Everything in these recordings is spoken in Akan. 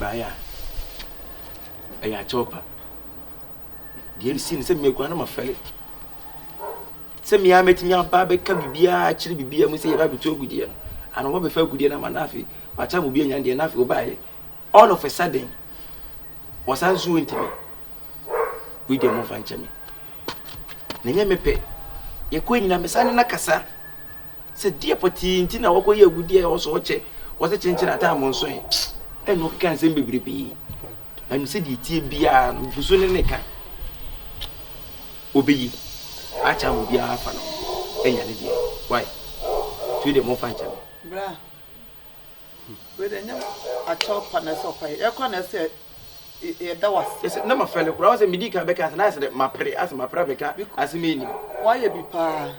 Baya. Aya chopa. Dear sin send me a grandma felly. Send me a meeting your baby can be actually be a missing rabbit to good year. And what before good year, Manafi, my time will be an enough go by. All of a sudden, was answering to me. We didn't move and me. Nanya me pe. Ye queen na mesane na kasa. Se dear poti nti na wako ye good year also watch. Was a change at time on so. And no can send me. And said the tea bia busune neka. Obi. Acha mo bia afa no. Enya ne die. Why? To the mo fancha. Bra. We dey nyam a chop na so pai. E kwa na se e da was. Yes, na ma fele kura. Was medika beka na say ma pre as ma pra beka as me ni. Why ye bi pa.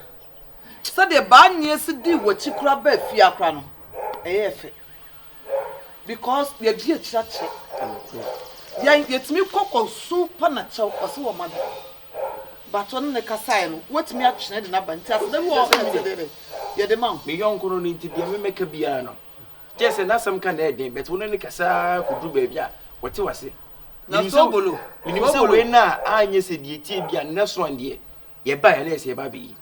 So the ba nye se di wachi kura ba fi akra no. E fe. Because ye di a church. Yetimi kokko super na chaw ose wo mada but on ne kasai no wetimi atwene de na ba nti asem wo o ye de man me yon kono ni nti bia me meka bia no just na sam kan na edin but wona ne kasa kudu ba bia wote wase na Sobolo minim se we na anye se die tie bia na so ande ye ba ya na se ba bi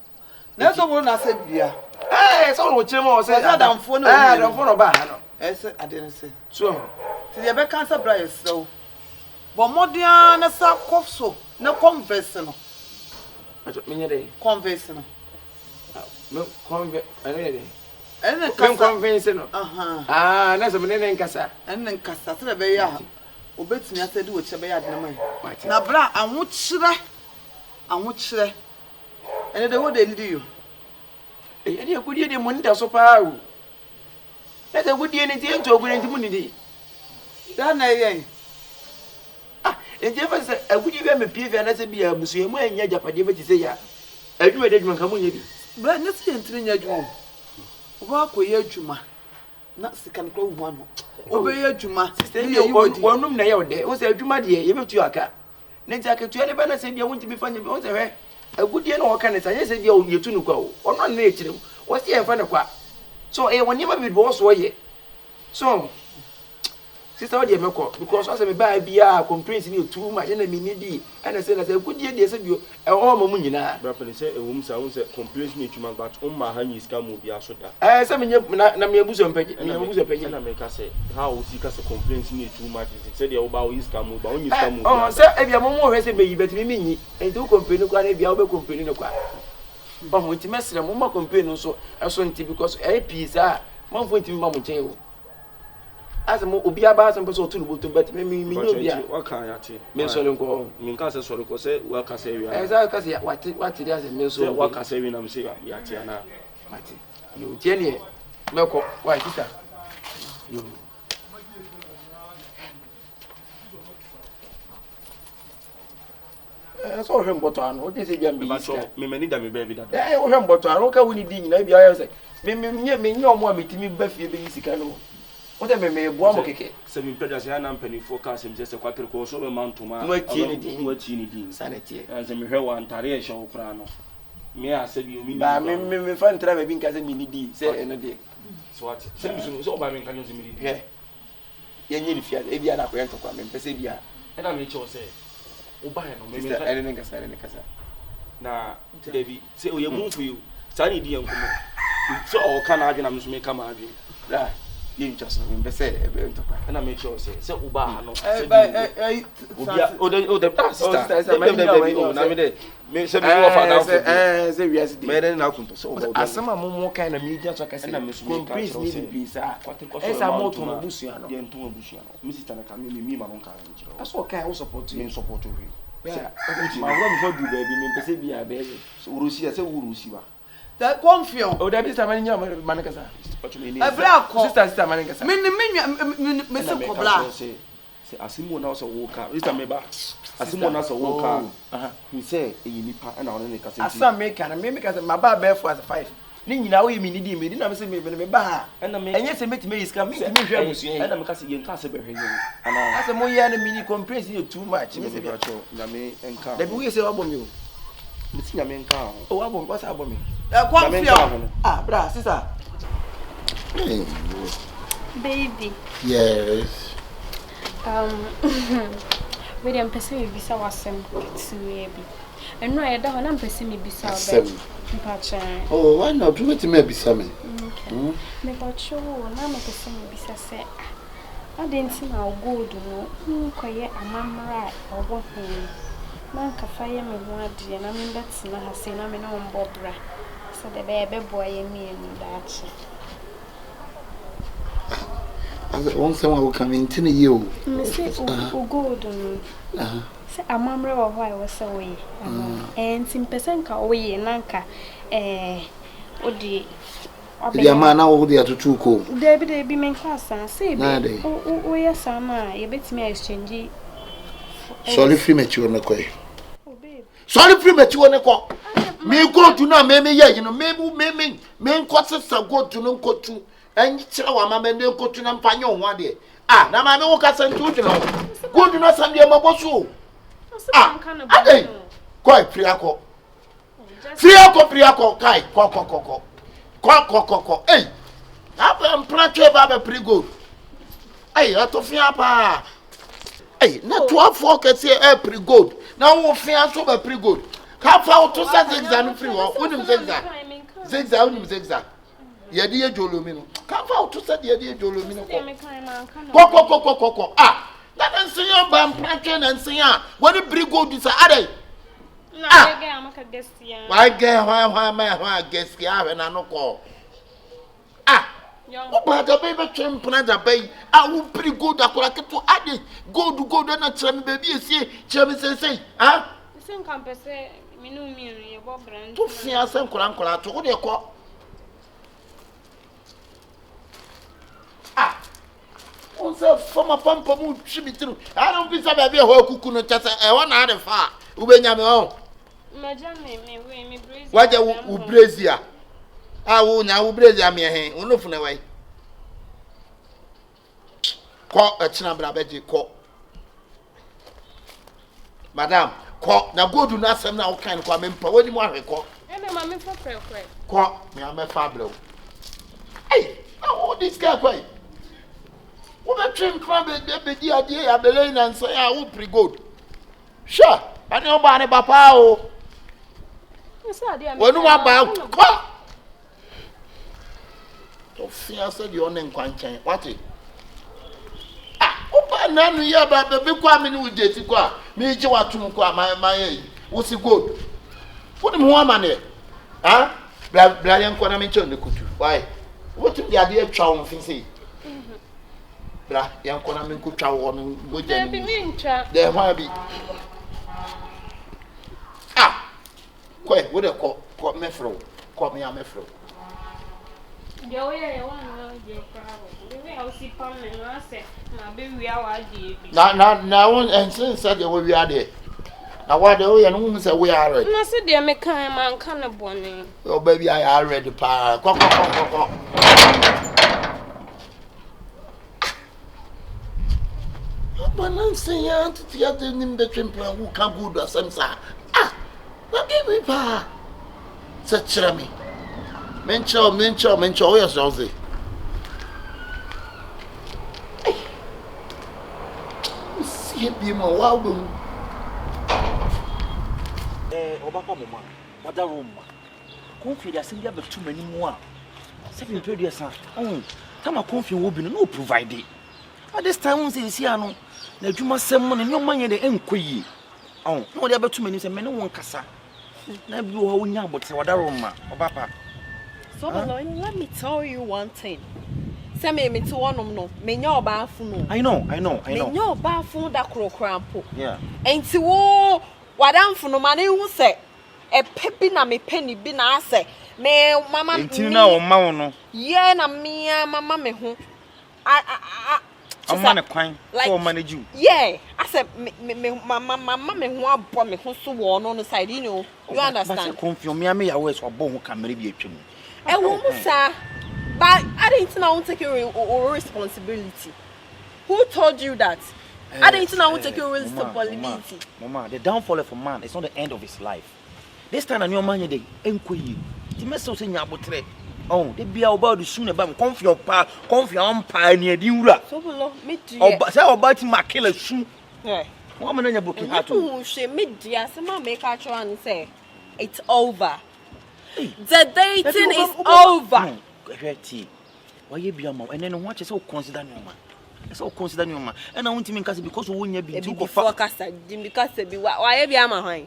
na Sobolo na se bia so no chire mo se adamfo no adamfo no ba ha no se ade ne se so ti ye be cancer bra so but modia na sa kofso na converse no acho menye dey converse no me converse ene kasa converse no na so me ne nkasa ene nkasa se be ya obetimi asedi wo chebe ya de na mai na bra anwo kire ene de wo de ndi yo ene akudie de mo nda so pa o na se akudie ne ti ento ogure nti mu ni di da na yen enti fa se akudie be me pie na se bia musu emu anya japade be ti se ya adwuma de adwuma nka mo nya bi bra ne se ntiri nya adwuma wo akoye adwuma na sika no hu ano obe ye adwuma wonum na ye ode wo se adwuma de ye betu aka ne nti aketua ne ba na se bia wonti bi fanya bi wo se hwe akudie na wo ka ne sa ye se bia wo yetu no kwa wo ono na e kirem wo se ye fa ne kwa so woni ma bi bo so ye so sister what dey make because I say me buy bia complaints ni too much na me need and say na say akudie de say bio e ho ma mu nyina bra pele say e wo mu sa won say complaints ni too much but on ma ha nyi ska mo bia so da say me na me abuso mpagi na me ka say how o si ka say complaints ni too much say dey wo ba o ska mo ba on nyi ska mo say e bia mo mo hwe say me yi betimi me nyi enti wo complain kwa na bia wo be complain no kwa mo nti mesre mo ma complain no so eso nti because e pizza mo fo nti ma mo chen o as mo obi aba asem person otu nubo to bet me nyo bia wa kan ya te me so le nko me kan se so le ko se wa ka se wi za ka se what dey as me so wa ka se wi na me se ya te ana mate yo tie ne me ko why sister yo so hwe mboto ano o dey se bia me me mani da me ba bi da o hwe mboto ano ka woni di nyina bia ya se me nye omo a metimi ba fie be yisika no what me boa mo keke se me peda se na mpani focus me se kwatere ko so me mantoma no tie ni din sanity se me hwe wa ntare e hwe kura no me ase bi o mi ba me fa ntra ba bi nka se mi ni di se eno de so what se bi so ba me nka nyo se mi di ye nyi ni fia e bia na ko ento kwa me pese bia e na me che o se o ba no me me ene ne kasa na David se o ye mu fu you sa ni di enko mo so o kana adwe na me so me kama adwe la yin just me be say e be ento kwa na me che o se uba ha no se obi o the sister me na me de me se me wo fa down se wi as me de na kunto so o asema mo kan na me dia so kase na me so me please ni bi sa esa mo to mo busua no de nto mo busua no me sister na ka me ma no kan nchiro aso kan wo support me support we ma wo me ho du ba bi me pese bia be so urusi ya se urusi ba that confusion o da bi sa mani nyama man kasa sister mani kasa me se kobla se asimo na so wo ka sister me ba asimo na so wo ka he say e nipa na one ne kasa asa me ka na me kasa ma ba be for as 5 ni nyina wo yimi ni di me di na me se me ba ha enye se metime iska me timi hwe abusu yen na me kasa yen ka se be hwe yen ana asa mo ya na mini complaints you too much me se be acho na me enka da bi we se wabo me o me ti na me enka o wabo what's abo me confusion bra sister Baby. Yes. We dem pese me bisa wasem tuwe bi. Eno aye da ho na pese me bisa Asem. Mpacha. Oh, why not? Do it me bisa me. Okay. Me go cho na me pese me bisa se. Adenti na ogold no koye amamra obo ho. Na nkafa ye me ho ade na me betina ha se na me na ombobra. So the baby boy me ni dachi. As one someone will come into you. Me say ogold no. Say amamra wo ho I was away. And sim person ka oye nanka odi the man now they are to two co. They be men class say oh yes ama you bet me exchange. Sorry premature na koi. Sorry premature na ko. Me go to na me ye you know me kwase sa go to no kotu enyi kire wa ma me ne kotu na mpanye ho ade. Ah na ma me wo ka santu dino. Go to na sam de maboso. Ah ade. Koi priako. Priako kai ko. Ko. Hey. Aba mpratwe ba be pretty good. Hey, atofia pa. Hey, na 12 ke say pretty good. Na wo fia so be pretty good. Ka fa to say zigzag free wo. Unim zigzag. Zigzag unim zigzag. Ye de jolomi no. Ka fa to say ye de jolomi no ko. Ko. Ah. That ensiyan ba mpratwe na ensiyan. What the pretty good is ade. Na get amaka gestia. Why get why gestia we na no ko. Ah. Oba da baby twempna da bay. Ah, wo pretty good akora keto ade. Gold na tram baby esie. Tram say. Ah? Sen kan pese minu ye bo brand. To fia sen kola to wo de ko. Ah. On se forma pampa mu twibitiru. I don't be say baby ho kuku no chese e wo na ade fa. Wo benya me ho. Me brazier. Waje u brazier. Ah, wo nya wo brazier me he. Wo no fune wai. Ko echina bra beje ko. Madam, ko na godu na asem na wo kan ko amempa woni mu ahwe ko. Me ma me fa pre. Ko me amefa bra. Hey, how this guy kwai? Wo be twin kra be di ade ya bele na nso ya wo pre gold. Sure, ani oba ne papa o. Wonu wa ba ko. To fia se di onen kwanchan. What? Ah, oba nanu ya ba be kwa me ni ujeti kwa. Me je watum kwa ma ye. Wo si gold. Wo dem ho amane. Ah? Bla yan kwa na me nche ne kutu. Why? Wotum di ade atwa wo fin sei. Bla yan kwa na me nkutwa wo no goja ni. Be me ntwa. De ho bi. Koi, wo de ko mefro. Ko me amefro. De wo ye wan no je kra wo. De we o si pam me no ase na be wi awa je bi. Na won ensin say de wo wi ade. Na wa de wo ye no hu say we are ready. Na se de me kan man kan na bone. Oh baby, I are ready pa. Ko. Balanse ya tia de nim de twemplan wo ka good asem sa. Ah. Na give pa. Se chira me. Mencho, o ya so say. See be mo wa wo. Obaka mo ma. Wada room ma. Konfi dia sem dia betu mani mu a. Se bi pedu san. Tama konfi wo bi no provide. At this time we see ano na adwuma sem mo ne nyoma nye de enkoyi. No dia betu mani se me ne won kasa. Na bi wo nya abotre wada room ma. Obapa. Sobolo, let me tell you one thing. Say me to one no. Me nya oba afu no. I know. Me nya oba afu da krokrampo. Yeah. Enti wo wadamfo no mane hu se e pebi na me peni bi na ase me mama enti na o ma wo no. Ye na me mama me ho. I'm man kwan for manage you. Yeah, I said mama me ho abo me ho so wo no side you understand. But confuse me am ya we so abo ho camera bi atwam. E wo mu sa but I didn't know take your responsibility. Who told you that? I didn't know take your responsibility. Mama, the downfall of a man is not the end of his life. This time I know man dey enkoyi. Ti meso se nya abotre. Oh, they be about the soon about confident pioneer, Dura. Sobolo, me dear. Oh, say about my killer soon. Yeah. What man in your book? And you who she me dear, some make her try and say, it's over. The dating is over. Why you be a mom? And then what is so consider no man? So consider no man. And I want to make us because we won't be too before Cassa, because they be why be a man.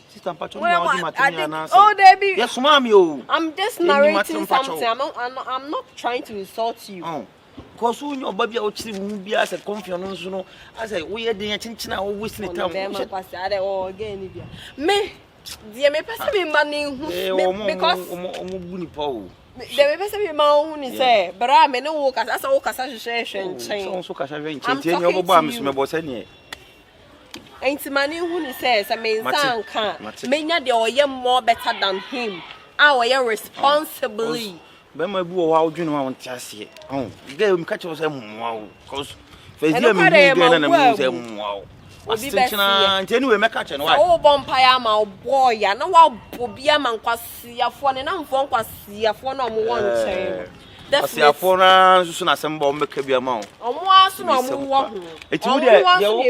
Sister Patron, oh, Debbie. Yes, mommy. I'm just narrating something. I'm not trying to insult you. Oh. Because when your baby out to be as a confiance, you know, I say, we are the attention I always need to again. Me, dear, me pass me money because there may be my own say, but I may know as a work association. So, I'm ain't money who says, I mean, son can't. May the oil more better than him. Our responsibly. But my boy, how do you know I want to see? Oh, you gave him catch us, wow, because for the wow. Anyway, my catch and why? Oh, Bompire, my boy, and now will be a man was see a phone and I'm phone was see a phone on one chain. That's a phone as soon as some bomb can be a mount. On was no one. It's a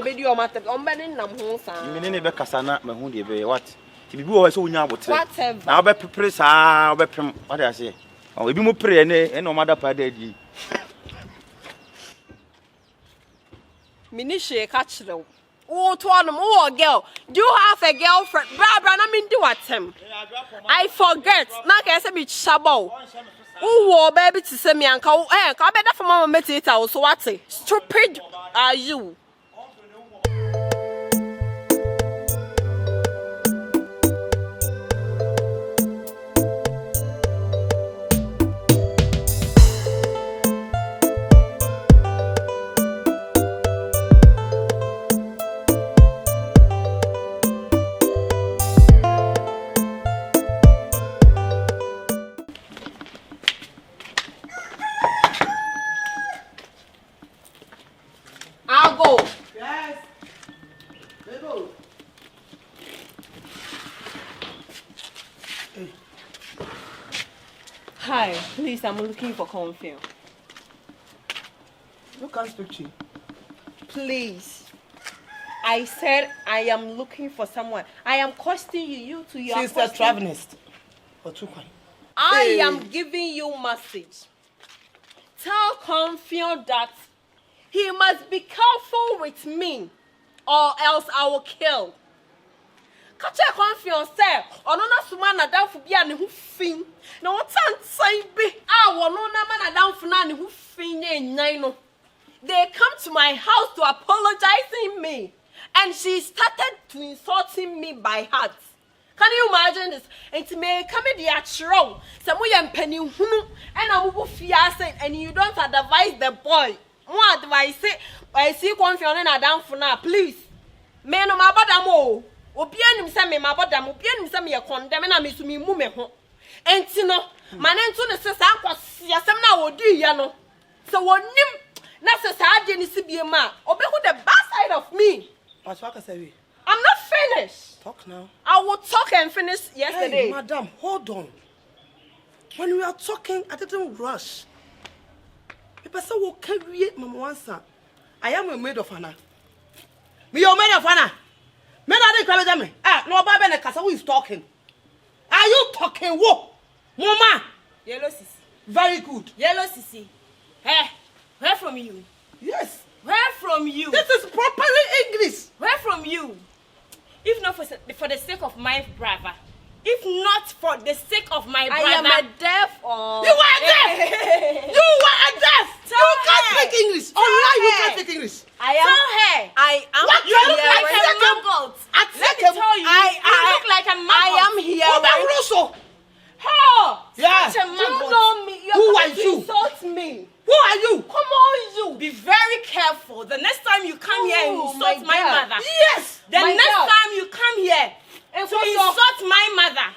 video matter on Benin, you never Cassana, my hoodie, what? To be boys, so now whatever. Now, be prepared, what I say. Oh, we be more pray and no matter paddy. Minishe catch them. Oh, to one more girl. Do you have a girlfriend? Barbara, I mean, do what him? I forget. Now I say be Shabo. Oh, baby, to send me uncle. Eh, come better for mama met it out. So what? Stupid are you? Hi, please, I'm looking for confirm. You can't speak to you. Please. I said I am looking for someone. I am costing you to your She's a travelist. Or too quiet. I am giving you message. Tell Confio that he must be careful with me or else I will kill. Catch a Confio say, or no sumana down for being who fin. No one say be our no man down for none who fin nine. They come to my house to apologizing me. And she started to insulting me by heart. Can you imagine this? And to me, come in the actual. Some way I'm penny and I will fiancé and you don't advise the boy. What advice? I see confusion and down for now, please. Men of my badamo. Opianim say me my badam, opianim say me a condemn and I miss me mume ho. And Tino, my name to the sister was yasam now or do yano. So what nim necessary is to be a man. Obey the bad side of me. What's what I say? I'm not finished. Talk now. I will talk and finish yesterday. Hey, madam, hold on. When we are talking, I didn't rush. The person will carry Mama Wansa. I am a maid of honor. Me, your maid of honor. Men are they me? Ah, no, Baba and Casa, who is talking? Are you talking? What? Mama? Yellow Sissy. Very good. Yellow Sissy. Hey, where from you? Yes. Where from you? This is properly English. Where from you? If not for the sake of my brother. If not for the sake of my brother. I am a deaf or... You are deaf! You are deaf! You can't speak English. Online, you can't speak English. I am... Tell her. I am... What? You look like a maggot. Let me tell you. You look like a maggot. I am here. Russo. How? Yeah. Such a maggot. You know me. Who are you? Insult me. Who are you? Come on, you. Be very careful. The next time you come here and insult my mother. Yes. The next time you come here to insult my mother.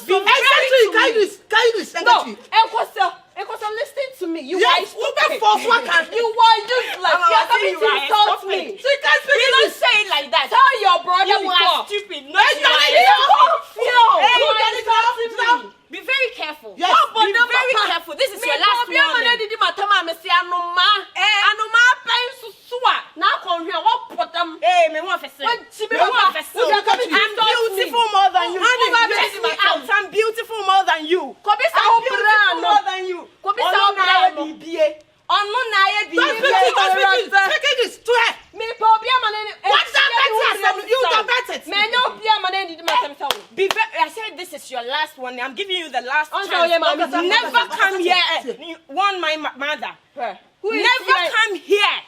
Be very careful. No. Enkoso, listen to me. You are stupid. You are useless. You are coming to insult me. You don't say it like that. Tell your brother you are stupid. No, you are. Be very careful. careful. Yes, be very careful. This is your last warning. Hey, me want to say. I'm beautiful more than you. I'm beautiful more than you. More than you. Speak English to her. What's that? You don't bet it. I said this is your last one. I'm giving you the last chance. Never come here. Warn my mother. Never come here.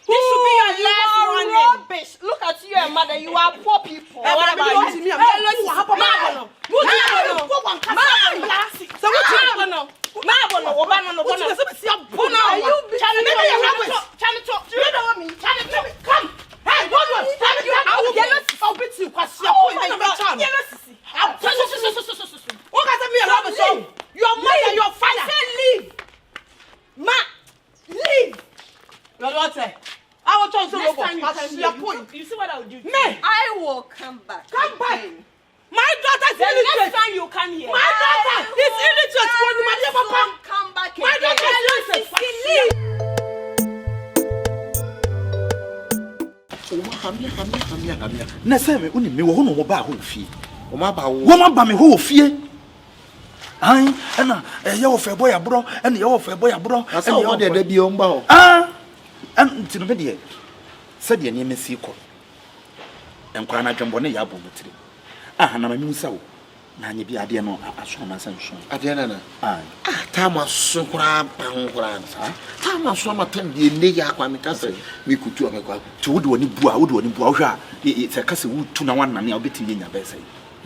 This should be your last warning. Rubbish. Look at you and mother. You are poor people. What about you? Your mother, your father. Leave. Leave. Your daughter. I will tell you You see what I will do? I will come back. Come back. My daughter is illiterate. Next time you come here. My daughter is illiterate. Come back. My daughter is illiterate. Hamia. Na say me uni me wo ho no mo ba ho fie. O ma ba wo. Wo ma ba me ho fie. Ai, na ye wo fe boy abro, na ye wo fe boy abro. Asa wo de da bi o mba ho. Ntino me de se de ne mesi ko. Enkwa na dwembo ne ya bo mutiri. Na ma mi sawo. Na anye bi ade no aso ma san so. Ade na. Ta ma so kura ban kura sa. Ta ma so ma tan de ne ya kwa me ka se me kutu amekwa. Ti wo de woni bua, wo de woni bua hwa se ka se wo tu na wan na ne obeti nya be sai.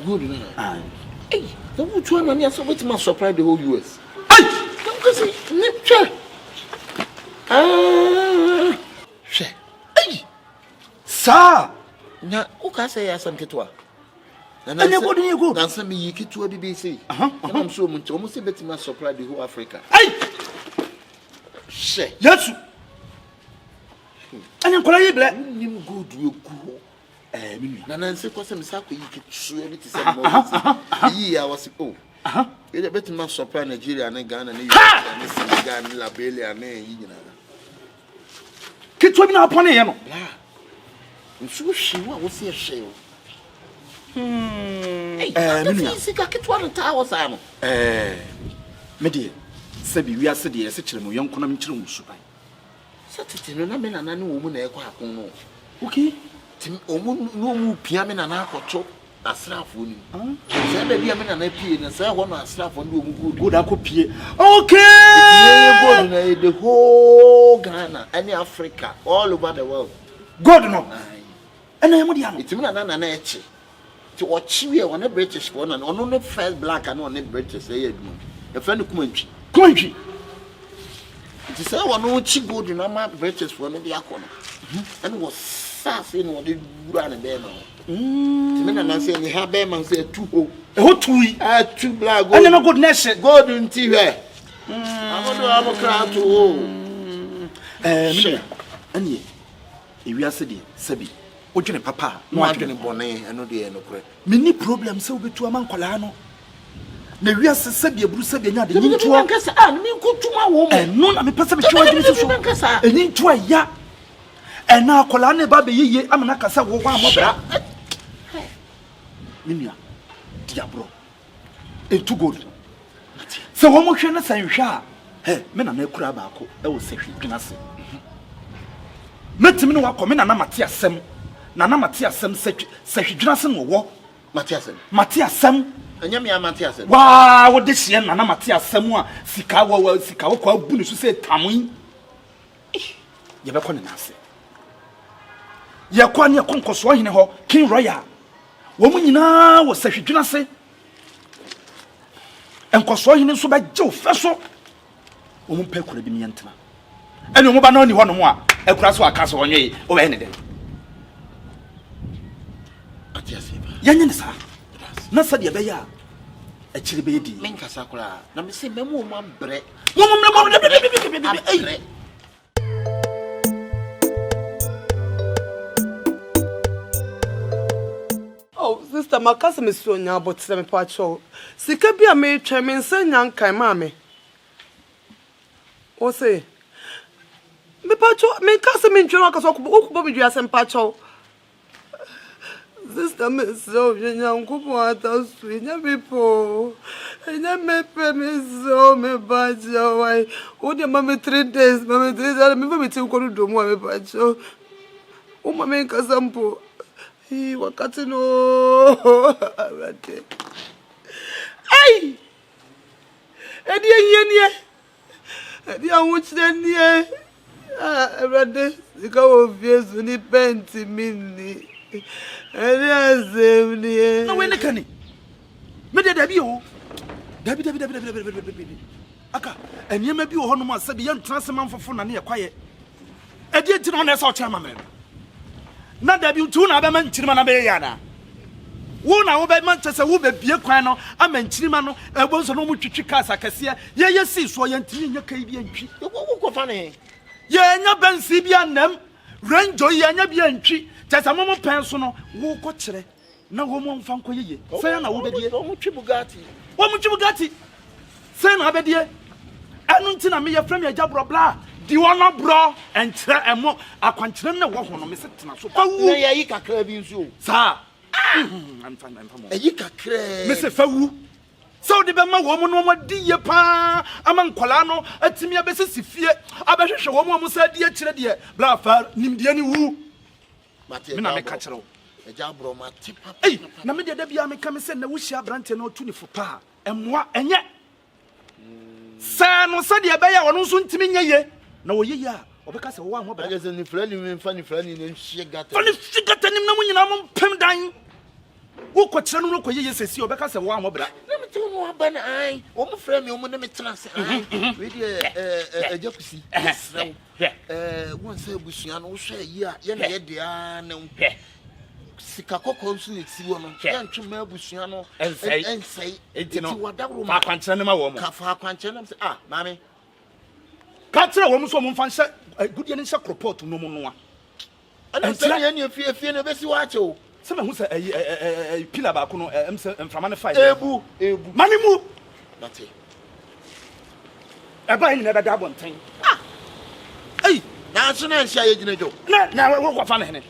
Good na. Hey, the wutu na me so wait ma surprise the whole US. Ai! Come go see. Niche. She. Ai! Sa! Na o ka say ya sam ketwa. Na ne go do. Na sam yi ketwa bi be say. I'm so much almost bet ma surprise the whole Africa. Ai! She. Yesu. Anya kola yi ble. Nim good we go. Mimi. Na nanse kwa se misa ko yi ketwa bi ti say mo. Yi ya was oh. You bet ma surprise Nigeria and Ghana and Senegal and Liberia and yi nyina. Ketwa bi na apone ye no. La. Nso shi wa wo se hye o. Mimi. Sika ketwa no ta wo sa no. Me de se bi wi ase de se kire mo yonko na me kire mo suban. Satete no na me na na ne wo mu na ekwa akon no. Okay. Tim omu no mu pia me na na akoto asrafo ni. Se be bia me na na pie na se ho no asrafo ndi omu go da ko pie. Okay. God na the whole Ghana and Africa all over the world. God no. Ena yemu dia no. Itimi na na eche. Ti o chiwe o na British for na ono no first black and on British say adu. E fa no kumantwi. Kumantwi. Ti say ono chi God na ma British for no dia ko no. And was sass in what the run and be no. Timi na say ni ha be man say two ho. E ho tui. Two black gold. Ena no good nation. God nti hwe. Amodo amokra to ho. Me anye. E wi ase de sabi. Odwene papa no adwene bone eno de eno kure. Me ni problem se obetu amankola no. Na wi ase sabi eburu sabi anya de nyinto. Nkasa me nkotuma wo mo. No na me pese be twa adwene so. Enyinto aya. Ena akola na ba be yiye amana kasa wo wa amobra. Nimia. Diabro. Etu gold. Se wo mo hwe na san hwe a me na na kura ba ko e wo se hwe dwena se. Metimi no wakọ na mate asem na mate asem se hwedwena se no wo mate asem anya me mate asem wa wo de hie na mate asem a sika wo kwa bu ne so se tamun ye be kọ ne nase ye kwa ne konkoso hene ho king royal wo mu nyina wo se hwedwena se enkoso hene so ba je ofeso wo mu pe kura bi ne ntena ene mo ba na oni ho no mo a ekura so aka so onwe o be ne de atiasiba yanye ne sa na sa de be ya e kire be di men kasa kura na me se memo mo bre mo Oh, sister, makasa me so nya abotre me pa cho sika bi a me twa me nsanya nkan ma me o se me pa cho me kasa me ntwa ka so ko me dua sem pa cho sister me so nya nkupo ata su nya me po nya me pe me so me pa cho wai o de ma me 3 days me me ti ko do mo me pa cho o ma me kasa mpo wakati no abate ai edi yenie edi awuchire nie abade sika wo fiesu ni penti mini edi azem nie na we ne kani me de dabi o dabi aka eniema bi wo hono ma sabi ye ntrasema mfofo na ne ye kwaye edi enti no na esa o chama me na dabi tu na ba man chirima na be yana wo na wo be man chese wo be bie kwan no ama nchirima no ebo so no mu twitwi kasa kase ye si so ye ntini nya kai bi antwi wo ko fa ne ye nya bansi bi anam ranjo ye nya bi antwi chese mo mo pen so no wo ko kire na wo mo mfa nko yeye sai na wo be die wo mu twi bugatti sai na be die anu ntina me ye frem ye jabro bla di wona bro entre emo akwankyerem na wo ho no me setena so fawu na yi kakra bi nso sa I'm fine mo yi kakra me se fawu so de be ma wo mo no mo di ye pa ama nkola no atimi abesisi fie abehwehwe wo mo sa di akire de bla fa nimde ni wu me na me ka kire wo jabro ma tipa na me de da bia me ka me se na wo hia brante na otu ni fo pa emwa enye sa no sa de be ya wo no so ntimi nyeye na oyeya obeka se wo anwo bra je ni frani me mfa ni frani ne hye gata fani sigata nim na munyina mo pem dan wo ko kire no ko yeye sesi obeka se wo anwo bra na me tell no aba na ai wo mo frani wo mo na me tena se ai we de ejakusi won se busua no wo hwe yi a ye na ye de a na sika kokko nso ne ti wo no ye ntwe ma busua no ensei enti wadawro ma akwankyere ne ma wo mo ka fa akwankyere na se mami katra wo mo so mo mfa nse gudie ne nse report no mo no a ana se ye ne fie ne besi wa che o se me hu se pila ba ko no emse mframa ne fight ebu mani mu nati eba ni na beda bonten na so na nsia ye gina jo na wo kwa fa ne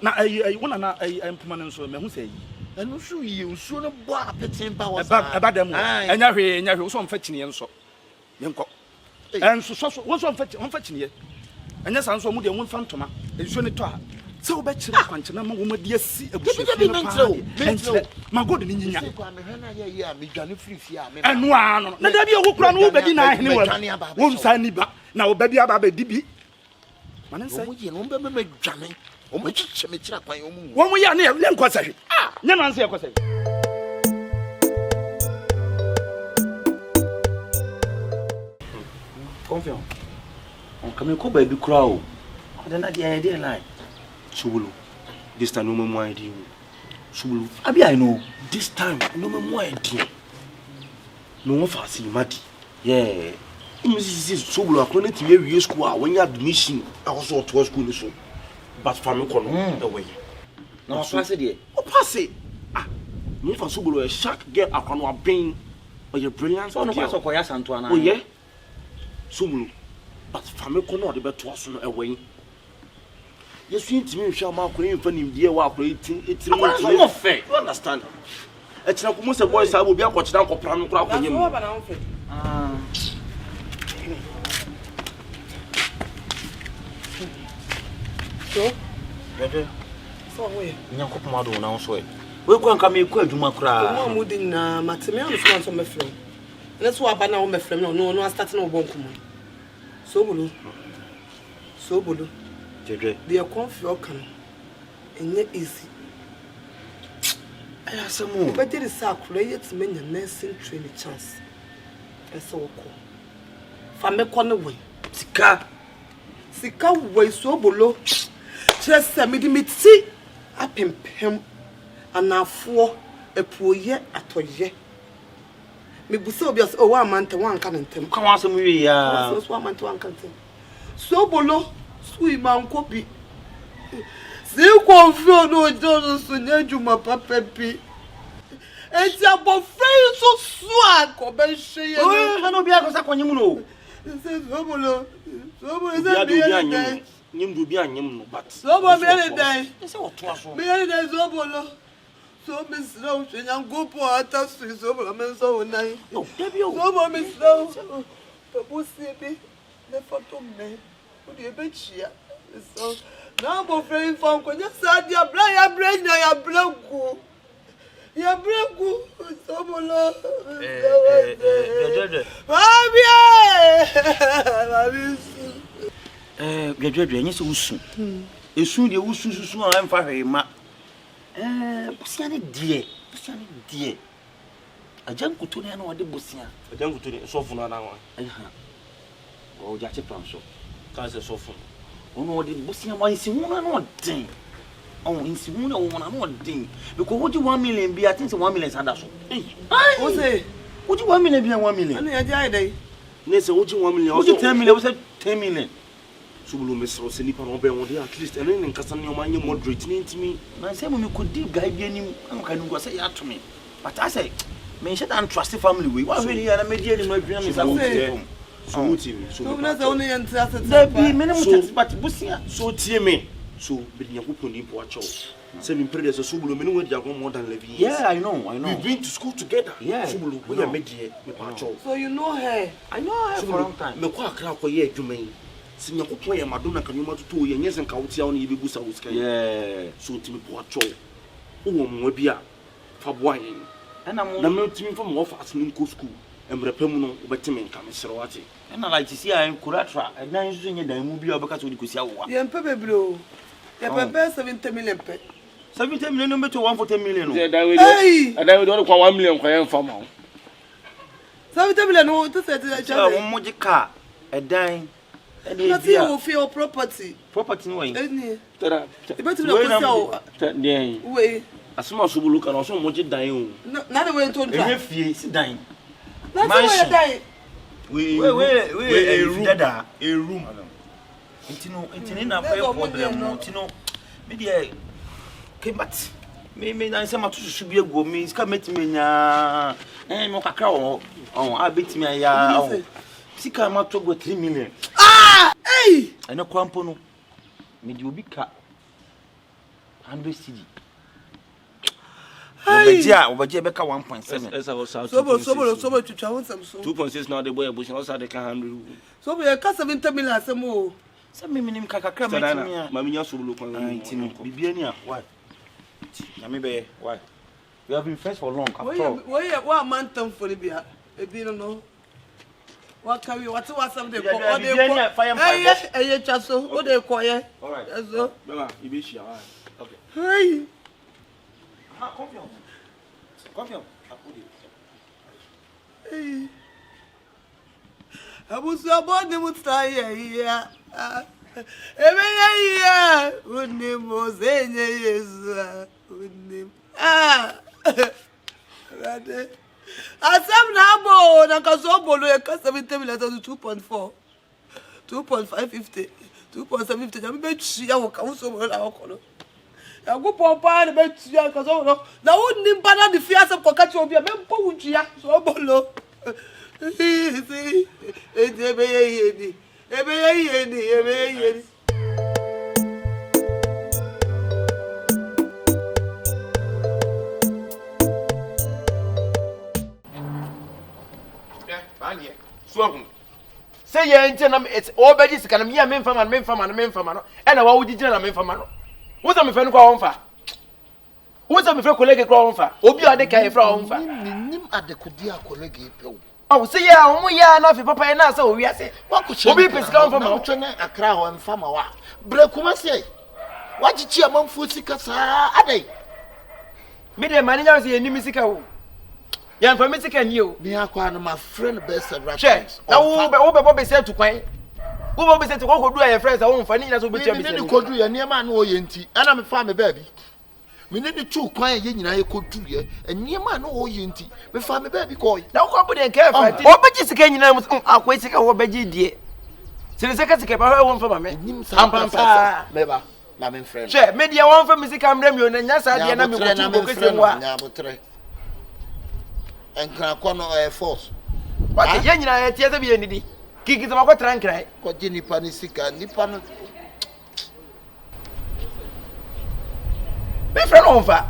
na wona na mpoma ne nso me hu se yi anu su yi usu no bo apetin ba wa sa eba dem enya hwe wo so mfa kiniye nso yenko enso so wo so mfa kiniye enya san so mu de wo mfa ntoma enso ne to a se wo be kire kwanche na ma wo ma de asi abusu ma god ni nyinya kwa me hwe na ye yi a me dwane free fie a me enu ano na da bi wo kura no wo bedi na ahene wo nsa ni ba na wo bedi aba bedi bi mane nsa wo ye no be me dwane o mo chiche me kira kwan o mu wo mo ya ne nkosa hwe nya na nsa ya kosa confirm on come ko ba bi kura o de na de line Sobolo this time no more idea Sobolo abi I know this time no more idea no one fast madi yeah imisi Sobolo akro na ti we school a when you admission also to school so but family ko no the way na o pass there o pass me for Sobolo a shark get akro no abin or your brilliance so no pass ko ya santo ana oh yeah Sobolo but family ko no de beto aso no away yes you intimi hwa ma akro yin fanim die wa akro etiri no fair you understand e tira ko mo se boy sa obi akọchira nkọpra no kura akọnyem so bebe so we nyankopon ma do na so e we ko anka me ko adwuma kura mo amudi na matemi am so me frem let's wa ba na wo me frem no start na wo bonkum Sobolo jeje they are confused kan enye easy aya samu but there is a create menya nursing training chance ese wo ko fa me ko ne we sika we Sobolo chese me di meti apempem anafo epuoye atoye me busa obi as o wa mante wan kan ntem kan wa samu wi ya so wa mante wan kan ntem Sobolo sui manko bi si confio no jono so nyajuma papa bi It's a buffet so swag or ben she. Oh, no be akosa kwanyim no. Sobolo. Sobolo is Bia a do bia nyim. Nyim do bia nyim no but. Sobolo be any day. Say oto aso. Be any day sobolo. So miss no nyam go po ata so sobolo men so nai. No, Debbie. Sobolo miss no. Papu see me. The photo me. What do you bet here? So now buffet from konya sa dia bra ya blanco. Ya bregu Sobolo. Dwedwe enye se wusu. Esu de wusu susu a emfa hwe ma. Bosia ne die. Ajankuto ne na ode bosia. Ajankuto ne sofo no anawa. O ja che plan so. Ka se sofo. Ono ode bosia ma nsi hu na odin. Oh, in Simona, one thing. Because what you 1 million be, I think 1 million sada so. What's it? What you 1 million be 1 million? I died. Nese, what you 1 million? What you 10 million? What's 10 million? Sobolo Mr. Senipa no be on at least and then Cassan your man moderate to me. I say we could deep guide him and can go say to me. But I say, men should untrusted family we. Why really are mediating my dream is so that's only answer. There be minimum but Busia. So tear me. So, but you put in watch out. Sending prayers as Sobolo, many would have more than Levy. Yeah, I know. We've been to school together. Yeah, Sobolo, we are made here. So you know her? I know her for a long time. Me kwa kra for ye dwumen. Sinya ko poye Madonna kan yoma to ye nyesen ka wotia won ye bebu sa wuska. Yeah. So timi po acho. Wo mo bia fa boa yen. Na me timi fa mo fa asmin ko school. Emrepa mu no obetimi nka me sere wate. Na like see I kuratra. Na nso nye dan mu bia obeka so di kosia wo. Ye mpe bebro. Ye pepe 70 million pe. 70 million no beto 140 million no. Hey! And then we don't kwa 1 million kwa yen fa ma. 70 million no to say to so one mo car a dime and you will feel property no way any Tara. better no go Den. we Asuma Sobolo kan so mo je dan o. Na the way to e fie si dan na the way we a room intino na problem no intino me dey kebat me na say ma to susu bi ego me ska metime nya me kakra o a betime ya o sika ma to go 3 million hey ana kwampo no me di obi ka 100 cedi obaje be ka 1.7 Esa go sa. Sobolo twitwa won sam so 2.6 now the boy abushon also dey can 100. Sobolo e ka 70 million asem o say me minim kakra metime ya ma minya Sobolo kan intino bibia ni a why na me be why we have been friends for long after all why man tam for the bia e bi no what carry what some dey call all dey eh chaso o dey call ye all right so bela ibe shia okay hey confiance hey abusu abone mutaye ya emeya unni mozenye yesu unni rade asem na abo na kasobolo e ka 70 million to 2.4 2.550 2.750 jam be tsi ya wo ka wo so mo la okolo ya go pompa na be tsi ya ka so no na unni bana di fi asem ko ka ti obi e me mpo wudua so bolo see ebe yeni say ye ente na it's obedi sika na me memfa ma no e na wa wugigire na memfa ma no wo za me fe no kwa wonfa wo za me fe kolege kwa wonfa obi ade kai fra wonfa nim adekodi a kolege pew oh say ya omo ya na fe papa na sa owi ase obi pesika wonfa ma wo na akra ho mfa ma wa brekuma se wagichi amamfu sika sa adai me de mani nya se ye nimi sika wo ya mfa me sika ni o me akwa na my friend best reference na wo be be se tu kwan wo be se tu ko do ya friends a wo mfa ni nya so be tia be se ni kodu ya niema na o ye nti ana me fa me baby me ne ni tu kwan ye nyina ye kodu ye niema na o ye nti me fa me baby ko na ko bu de nke fa ti o be ji sika nyina mu akwa sika wo be ji die se sika sika pa wo mfa ma me ampa me ba na me friend che me dia wo mfa me sika mra mi o na nya sa dia na me ko tu ko kese wa nya botre and can corner force. What yen na tie se bi enidi. Kiki se makọ trankran. Ko je nipa ni sika nipa no. Me friend on fa.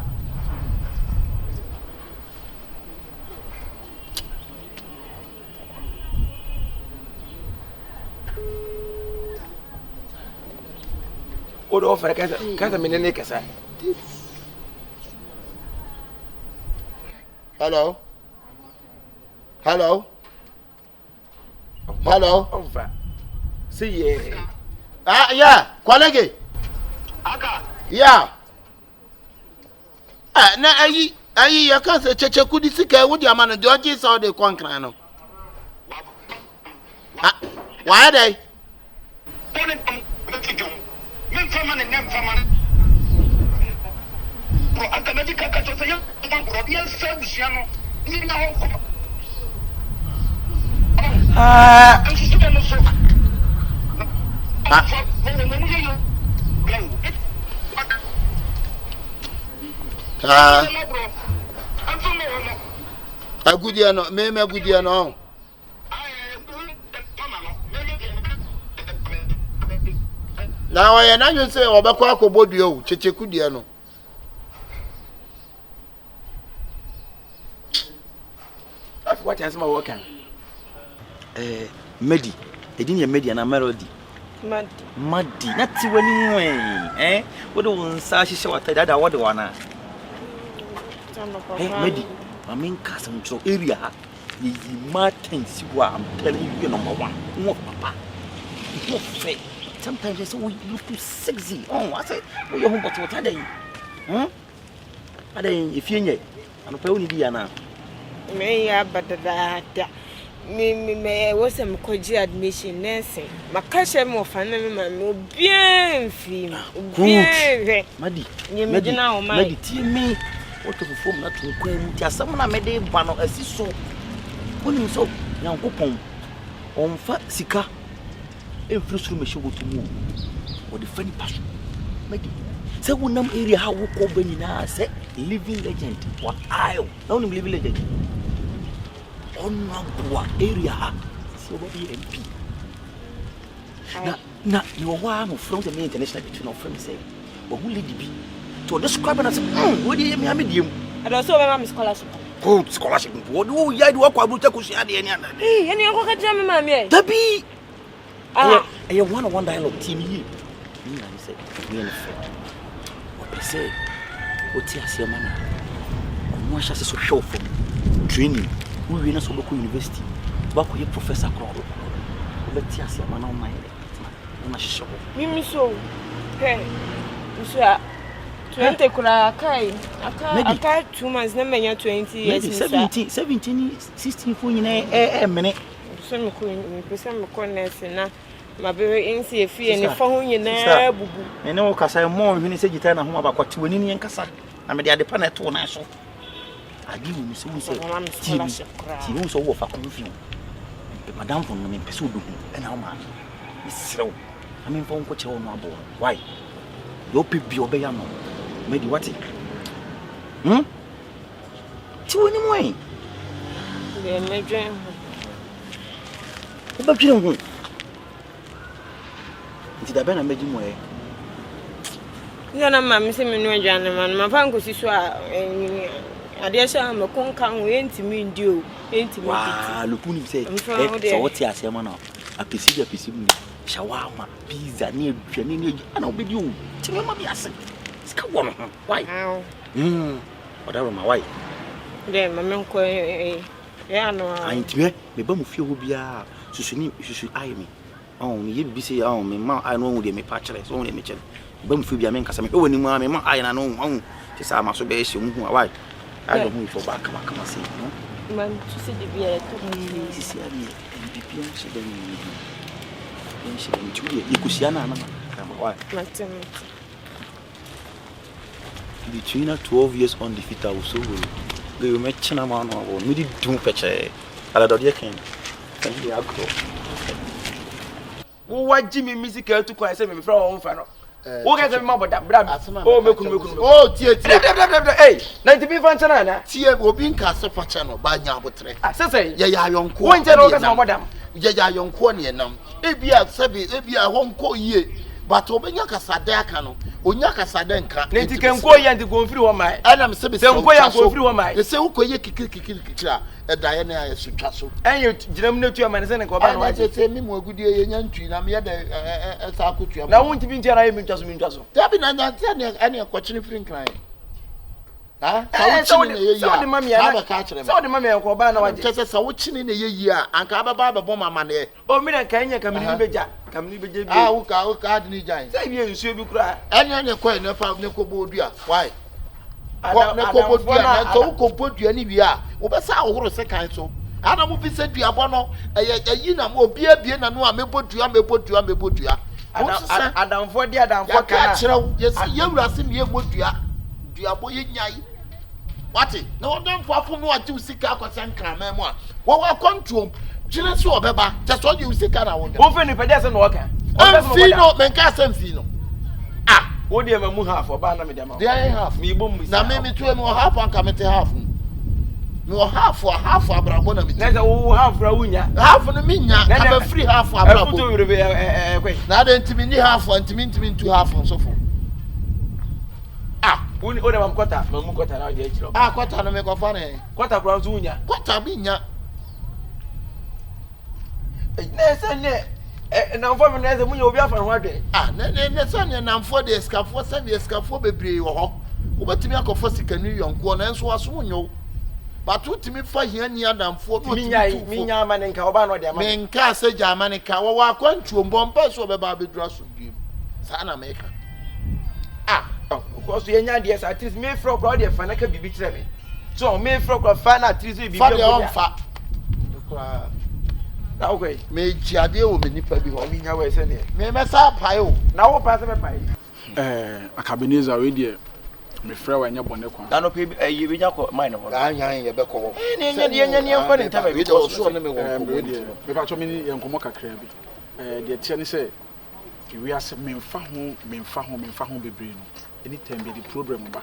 Odo offer kasa me ne kasa. Hello. Hello. Hello. Over. See ye. Yeah, colleague. Aka. Yeah. Na ayi ya kan se Kyekyeku di sika wo di amana de oje sa o de kwankran no. Why dey? Men fama ne nem fama. Pro Akabenezer kaka so se ya bro bi elsa busia no. Ni na ho ko. I'm just going to say, Agudiano, me Agudiano. Now I know you say Obako Bodio, Kyekyeku diano. What has my working? Medi. Edin ye Medi na melody. Madi. Nati wani wen. What do sa hihye wata dada what wana? Medi. I mean kasam tro area ha. Yi Martin siwa I'm telling you number 1. Mo papa. Mo fe. Sometimes they say we look too sexy. Oh, I say we your home but what are they? Are they if you nye? Ano pe oni dia na. Me ya badada. Me was a koji admission nursing. Makasha mo fana me ma me bien film. Bien. Madi. Madi tie me. What of form na to kwam ti asam na me de ba no asiso. Woni so Nyankopon. Onfa sika. Enfrusuru me shego to mu. O de fani paso. Madi. Say wonam area ha wo ko bani na say living legend. What ayo. Na woni living legend. Onabua area so what be MP na you wa no from the international between of friends say but who lead be to describe na say what dey me amediem and also my mom scholarship good scholarship what do you do akwa abuta kusia de ene ana ene ko ka tell me mama e dabi I one dialogue team here me na say we na friend what say what ti asema na mo sha se so show for training we na Sobolo University ba ko ye professor kro o beti asema na o mai na shisho mimi so hey so 20 kura kai aka 2 months na menya 20 years 17 16 fo nyina mene so me ko nurse na ma be insi efie ne fa ho nyina bubu ene wo kasa mo hwene se gita na ho abakwati woni ne nkasa na me de ade pa na to na so adi wo so ti wo so wo fa confuse madam fo no me pese odu ena o ma isrew amen fo nko che wo no abo why yo pibi obeya no me di wati ti woni mo yin le medwen o ba twire ho nti da be na meji mo e yana mama se me no adwane man ma fa nkosi so a ade sha ma konka ho yentimi ndi o yentimi wa lukuni se so what ya se ma na apesi mu shawarma pizza ni edwane ni ana obedi o ti me ma bi ase ska wo no why whatever my why de mama nko ya no antime me ba mu fie ho bia susuni ayi me me ye bi se me ma ayi no hu de me pa kire so hu de me kire ba mu fie bia me nkasa me woni mu me ma ayi na no hu ti sa ma so be ehye hu why I don't know if back come say no man to see the beer to see abi bibi an she dem ni she dem tu ye ikusia na na why between 12 years undefeated so go you match na ma no me di dum peche ala do ye ken thank you agro wo waji mi music e tu kwa say me fra wo mfa no Wo ga se me mabɔ da bra. Oh mekunu. Oh tie. Hey, 90 bi fan chana na. Tie obi nka se fa che no ba nya abotre. Sese. Ye ya yonko. Wo nje no ga se mabɔ dam. Ye ya yonko ne nam. Ebia sebi ebia honko yie. But obenya kasade aka no. Onya kasade nka. Nti kenko ye nti go mfiri ho mai. Ana me sebi se kenko ya go mfiri ho mai. Ye se ukoye kikiri a edaye na ya sutwa so. Enye ginam na tu amane se ne ko ba no wa. Se mi mo agudie ye nya ntwi na me ye de sa akotua. Na won ti bi ntia na ye mi ntwa so. Dabi na nya ane akwachiri firi nkran. Ha? So de mami ana. So de mami ko ba na wa. Kese sa wo chini ne ye yi a anka ababa abebo mama ne. O mi na kan nya kamini beja. Kamini beja bi. Ah, uka adini jan. Say bi ensuo bi kura. Anya ko ne fa ne ko bodua. Why? Ne ko bodua na to ko bodua ni bi a. Wo be sa ohoro se kan so. Ana mo bi se dua bo no yi na mo obi abie na no a mebodua. Adamfo di adamfo kana. Ka kirew ye se ye wura se me ye bodua. Dua bo ye nyai. Wati na wodam fafo no ati usika akosa nkrama mu a wo wa control jine so obeba just all you sika na wonga wo fe ni pede se no oka Fino menka sem fino ah wo de mamu half oba na me de ma they are half me bom mi na me tu me half anka me te half no half abrabo na me na wo half ra wunya half no me nya ka be free half abrabo futo yure be kwe na de ntimi ni half ntimi tu half so fo ah Uni ode mam kwata, mamu kwata na ode achiro. Ah kwata no me kwa fa ne. Kwata kura nzu unya. Kwata bi nya. Na se ne na mfo me na se munya obi afa ho ade. Ah ne se ne na mfo de escafo se de escafo bebre wo ho. Wo betimi akofo sika ni yonko na enso waso unyo. Batu timi fa hia ni adamfo to minya amane nka oba na ode amane. Me nka se jamane ka wo wa kwantuo mbompa so be ba bedura so diem. Sa na me ka. Ah because you nya dey at least me fro crowd dey fa na ka bibi kire me so me fro crowd fa na at least bibi fa dey on fa na okay me jiade o me nipa bi ho mi nya we se ne me sa pai o na wo pa se me pai Akabenezer we dey me frɛ wa nya bone kwa na no pe ye bi nya ko mine ho la nya ye be ko ne nya mfa ne ntaba bi so so ne me wo me dey me pa cho me ni enkomo kakra bi dey tie ne sɛ we are se memfa ho bebre no anytime be the program ba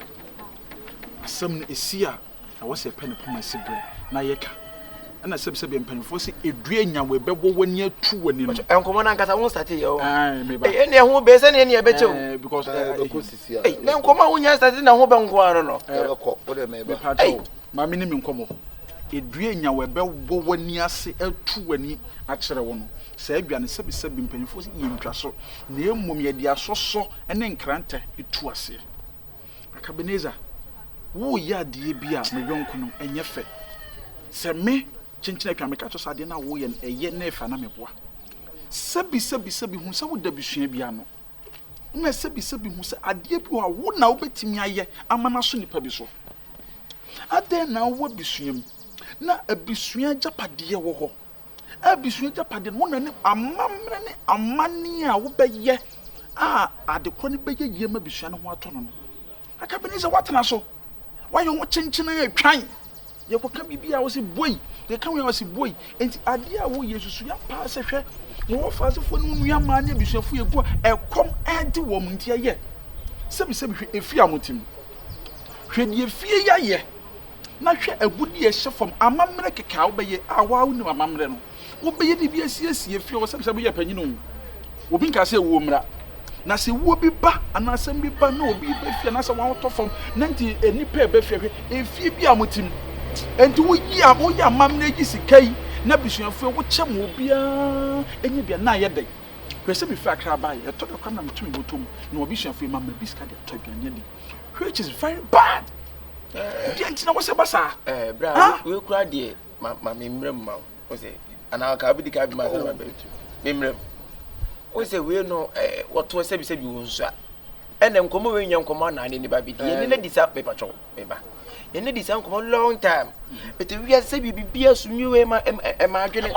asem no esia na wo se pen poma sibre na yeka na se be mpanfo se edua nya we bebo wani atu wani no enkomo na nkasa won start ye o me ba ne ho be se ne be chew because ko sisia na enkomo won nya start na ho be nko aro no be ko wo de me ba ma me ni me nkomo edua nya we bebo wani ase atu wani a kire wo no se aduane sebi mpanfo se yentwa so na emom ye dia soso ene nkranta etu ase Akabenezer wo ya de bia me yonko no enye fe se me chinchina twa me ka to sade na wo ye eye na efa na meboa sebi hu se wo da bisua bia no na sebi hu se ade bi wo na wo betimi aye amana so nipa bi so ade na wo bisuam na abisua japade wo ho abisua japade no na ne amamre ne amani a wo beye ade kro ne beye ye ma bisua no ho ato no Akabenezer watena so why you chinchina atwan ye koka bibia wo se boy ye kan wo se boy enti ade a wo yesusu ya pa se hwe wo fa se fo no nua ma ne bisuafo ye gu ekom ade wo mu ntia ye sebi hwe efi amotim hwe die fie ya ye na hwe agudi ye hyefom amamre keka wo beye a wa wo ni amamre no wo beye de bi asiesie fie wo sebi ye panyino wo bi nka se wo mra na se wo bi ba anasem bi ba na obi ba fie na se wa to fom na nti enipa be fie efie bi amotim enti wo yi amamre gi sikai na bisuafo wo kyem obi a enye bia na ye den hwese bi fa kra ba ye to de kwa na metumi botom na obi bisuafo ma ma biska de to bia ne which is very bad di enti na wo se basa bra we kura de ma memrem ma wo se ana ka bi di ka bi ma sa ba memrem o se we no what was say bi wonso a ene nkomo we nya nkomo na ne ba bi die ne di sa paper cho me ba ye ne di sa nkomo long time but we say bi bia sunyu we ma adwene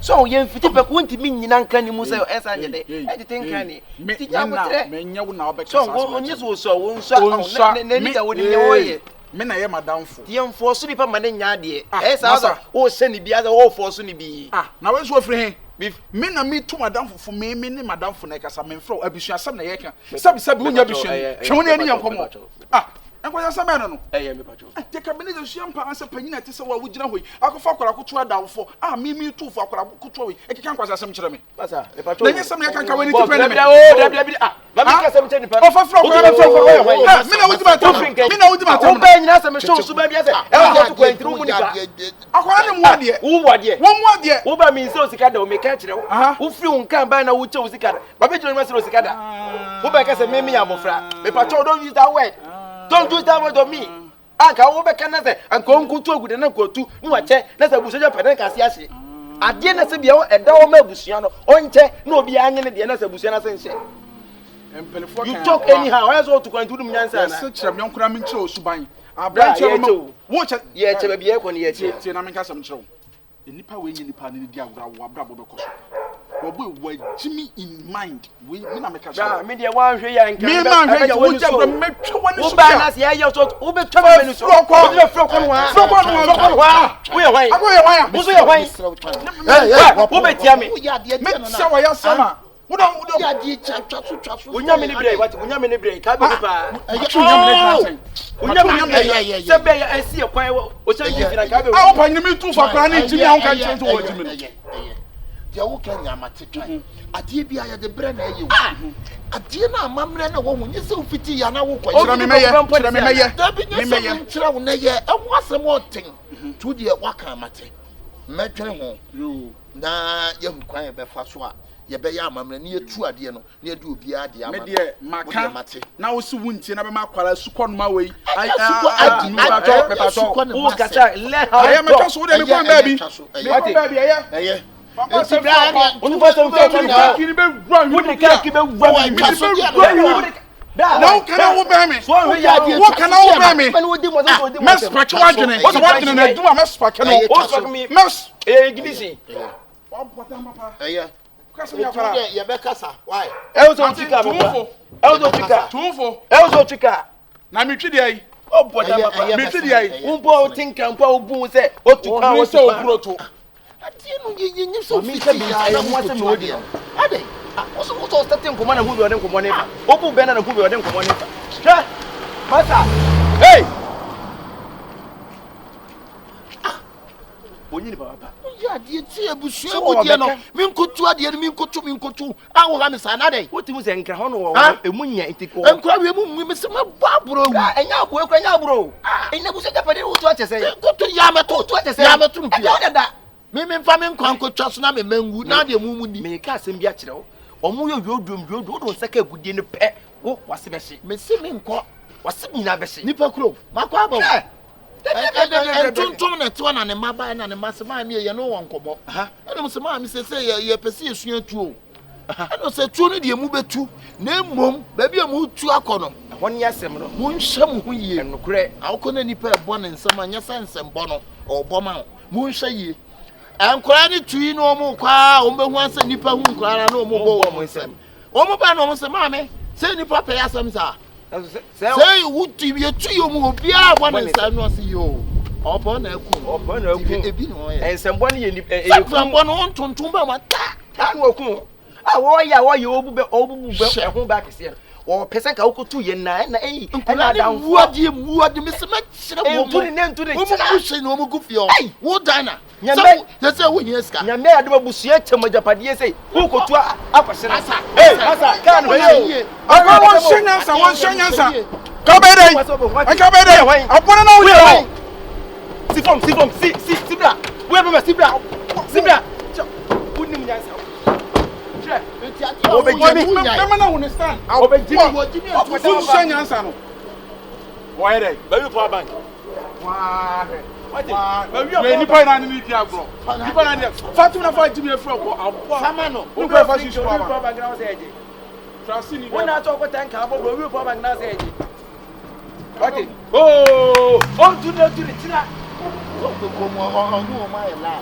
so ye mfiti pe ko ntimi nyina nka ni mu say esa nye de e de tenka ni ti nya motre me nya wo na obeka so onye so wonso ne ni da woni wo ye me na ye madamfo tie mfo so ni pa ma ne nya de esa o se ni bia o fo so ni bi na we so afri he me na me to madam for me ne madam for na kasa me mfro abusua sam na yeka sabi wonya abusua hwe woni ani yankomo enkwanya sam no me pacho te Akabenezer shampa ansa panyina te se wa wugina hoyi akofa akwara koto adawfo me tu fo akwara koto hoyi ekeka nkwasa sam kyerɛ me basa me pacho na nyɛ sam yeka nka wani ti pɛ me ba me ka sam kyerɛ ni pa ofa fro me na ultimatum ba nyina sam show so ba bia se e wo to kwantiri mu nika akwara ne muade wo muade wo ba mi nse osika da o me ka kyerɛ wo firi wo nkan ba na wo che osika da ba be kyerɛ me se osika da wo ba ka se me ya mofra me pacho don't use that word. Don't do that word on me. Anka wo be kana se anka onkutu ogude na nkotu ni wa che na se buso je pede nka se ase. Ade na se bia wo eda wo ma busua no onche na obi anye ne de na se busua na se nche. You talk anyhow. Why so to kwantu dum nyansa na? Se kyerɛ me onkura me nkyerɛ osuban. Abran kyerɛ wo che ye che bia ko ne ye che. Tie na me nka sam kyerɛ wo. Enipa we nye nipa ne di agura wo abrabo be koso. Wo Jimmy in mind. We me na me ka kyerɛ. Me de wan hwe ya nka. Me man hwe ya wo che bro me twa wani so. Wo ba na se ya so wo be twa me no so. Wo de fro ko no wa. Fro ko no wa. Wo ye hwan? Wo ye hwan? Wo so ye hwan? Wo be tia me. Me se wa ya sama. Wo ya di twa so. Wonya me ne bre what? Wonya me ne bre ka be pa. Wonya me se be ya asi e kwan wo se ji fina ka be. Ah, opa nyimi tu fa kra ne ntimi an kan kyento wo Jimmy. Ya wo kan ya mate twan. Ade bia ya de bre na ye wo. Ade na amamre na wo hu nyese ofiti ya na wo kwa. Kyerɛ me meye. Da bi nyese kyerɛ wo na ye. Ewo asem o ten. Tu de wa kan mate. Metwene ho. Na ye hu kwan be fa so a ye be ya amamre na ye tu ade no na ye de obi ade ama. Me de maka na wo si wuntie na be makwara sukɔ no ma wei. Ai Wo kasa le ha. Aye me kaso wo de me kon baby. Me kon baby aye. Oti bra dia. Onu fa so mfe ko na. Kini be run. Wo de ka ki be run. No kana wo be me. Wo kana wo be me. Mes pacho adwene. Wo adwene na aduma mes pacho no. Wo so me. Mes gidisi. Wa pota papa. Aye. Kasa ya fara. Ye be kasa. Why? E wo so chika me. E wo so chika. Tumfo. E wo so chika. Na me twidi ai. O pota papa. Me twidi ai. Wo bo tinka mpo wo bu se o tuka wo se o broto. Ade no ye so fiti ya na mo se no de. Ade. Wo so start nkomo na hu bi ode nkomo ne fa. O bu be na hu bi ode nkomo ne fa. Hwe. Masa. Hey. Onyi ni papa. Ya de ti abusua wo de no. Mi nkotu ade no mi nkotu. A wo ha me sa na de. Wo ti hu se nkra ho no wo emunya intiko. Enkra we mu mi se ma ba bro wu. Enya abo ekra enya abro. Enya bu se japade wo to atese. Nkotu ya meto. Ya meto mpia. Enya dada. Me mfa me nkwan kotwa so na me mangu na de mu ni. Me ka asem bia kire wo. Omo yo yodum wo do nsaka agudie ne pe. Wo wase be hye. Me se me nkọ. Wase nyina be hye. Nipa kro. Makwa aba wo. Tuntum na to na ne maba na ne mase ma me ye no won komo. Ene se ma me se ye pese esua tuo. Ene se tuo no de mu betu. Na mmom ba bia mu tu akono. Won ya asem no. Mu nhye mu hu yie. Enokre. Awko na nipa ebo ne nsem anya sensem bo no. Obo ma. Mu nhye yie. Ankora ni tui no mu kwa o mbehu ansa nipa hu nkora na o mu bo wo nsem. O mu ba no mo se ma me. Se nipa pe asem sa. Say wuti bi etu yo mu obi a bo ne nsem no se yo. Obo na eku. Ebi no ye. Ensembo ne ye ni ensembo no ontonton ba ma ta no eku. Ah wo ya obu be ho ba kese. O pese ka wokotu ye na na da muade me se ma kire bo mo. Nturi. O mu hye no mu gufio. Wo dana. Nyame se wo hieska. Nyame adoma busua temajapade se wokotu akwasere. Asa kan ho ye. Aka won shenyansa. Ka be dai. Apona na wo ye. Sifom. Sibra. We be sibra. Unim nyansa. Obejimi understand. Obejimi wo shenyansa no. Why dey? Baby power bank. Wah. We nipa na ni di agro. Nipa na ni. Fatima na fa jimi efro ko abo. Sama no. Wo go fa shi power bank na say eje. Trust ni. Wona to ko tanka abo we power bank na say eje. Okay. Oh, on to the tira. Onu ma ye la.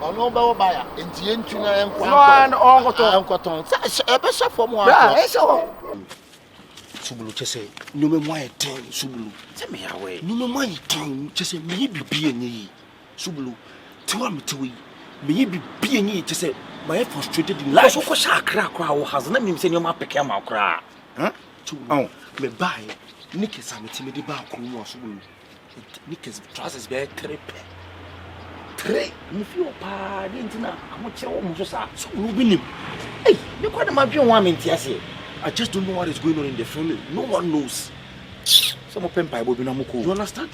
Onu ba wo ba ya. Enti entu na enkwa. No, on enkoton. E be sha fom wa. Bra, e sha. Sobolo chese nume mo aye ten Sobolo se me yawe nume mo aye ten chese me bibie nyi Sobolo tiwa metiwi me bibie nyi chese My frustrated in life. So ko sha kra kra wo has na me say nyoma peke ma kra. Huh? Oh, me buy. Nickers am timidi ba ko mu aso bu. Nickers trousers be 3 pair. 3. Me feel pa de ntina amo kire wo mu so sa. So no bi nim. Hey, me kwa de ma dwen wa me ntiase. I just don't know what is going on in the family. No one knows. So mo pempa ibo bi na mo ko. You understand?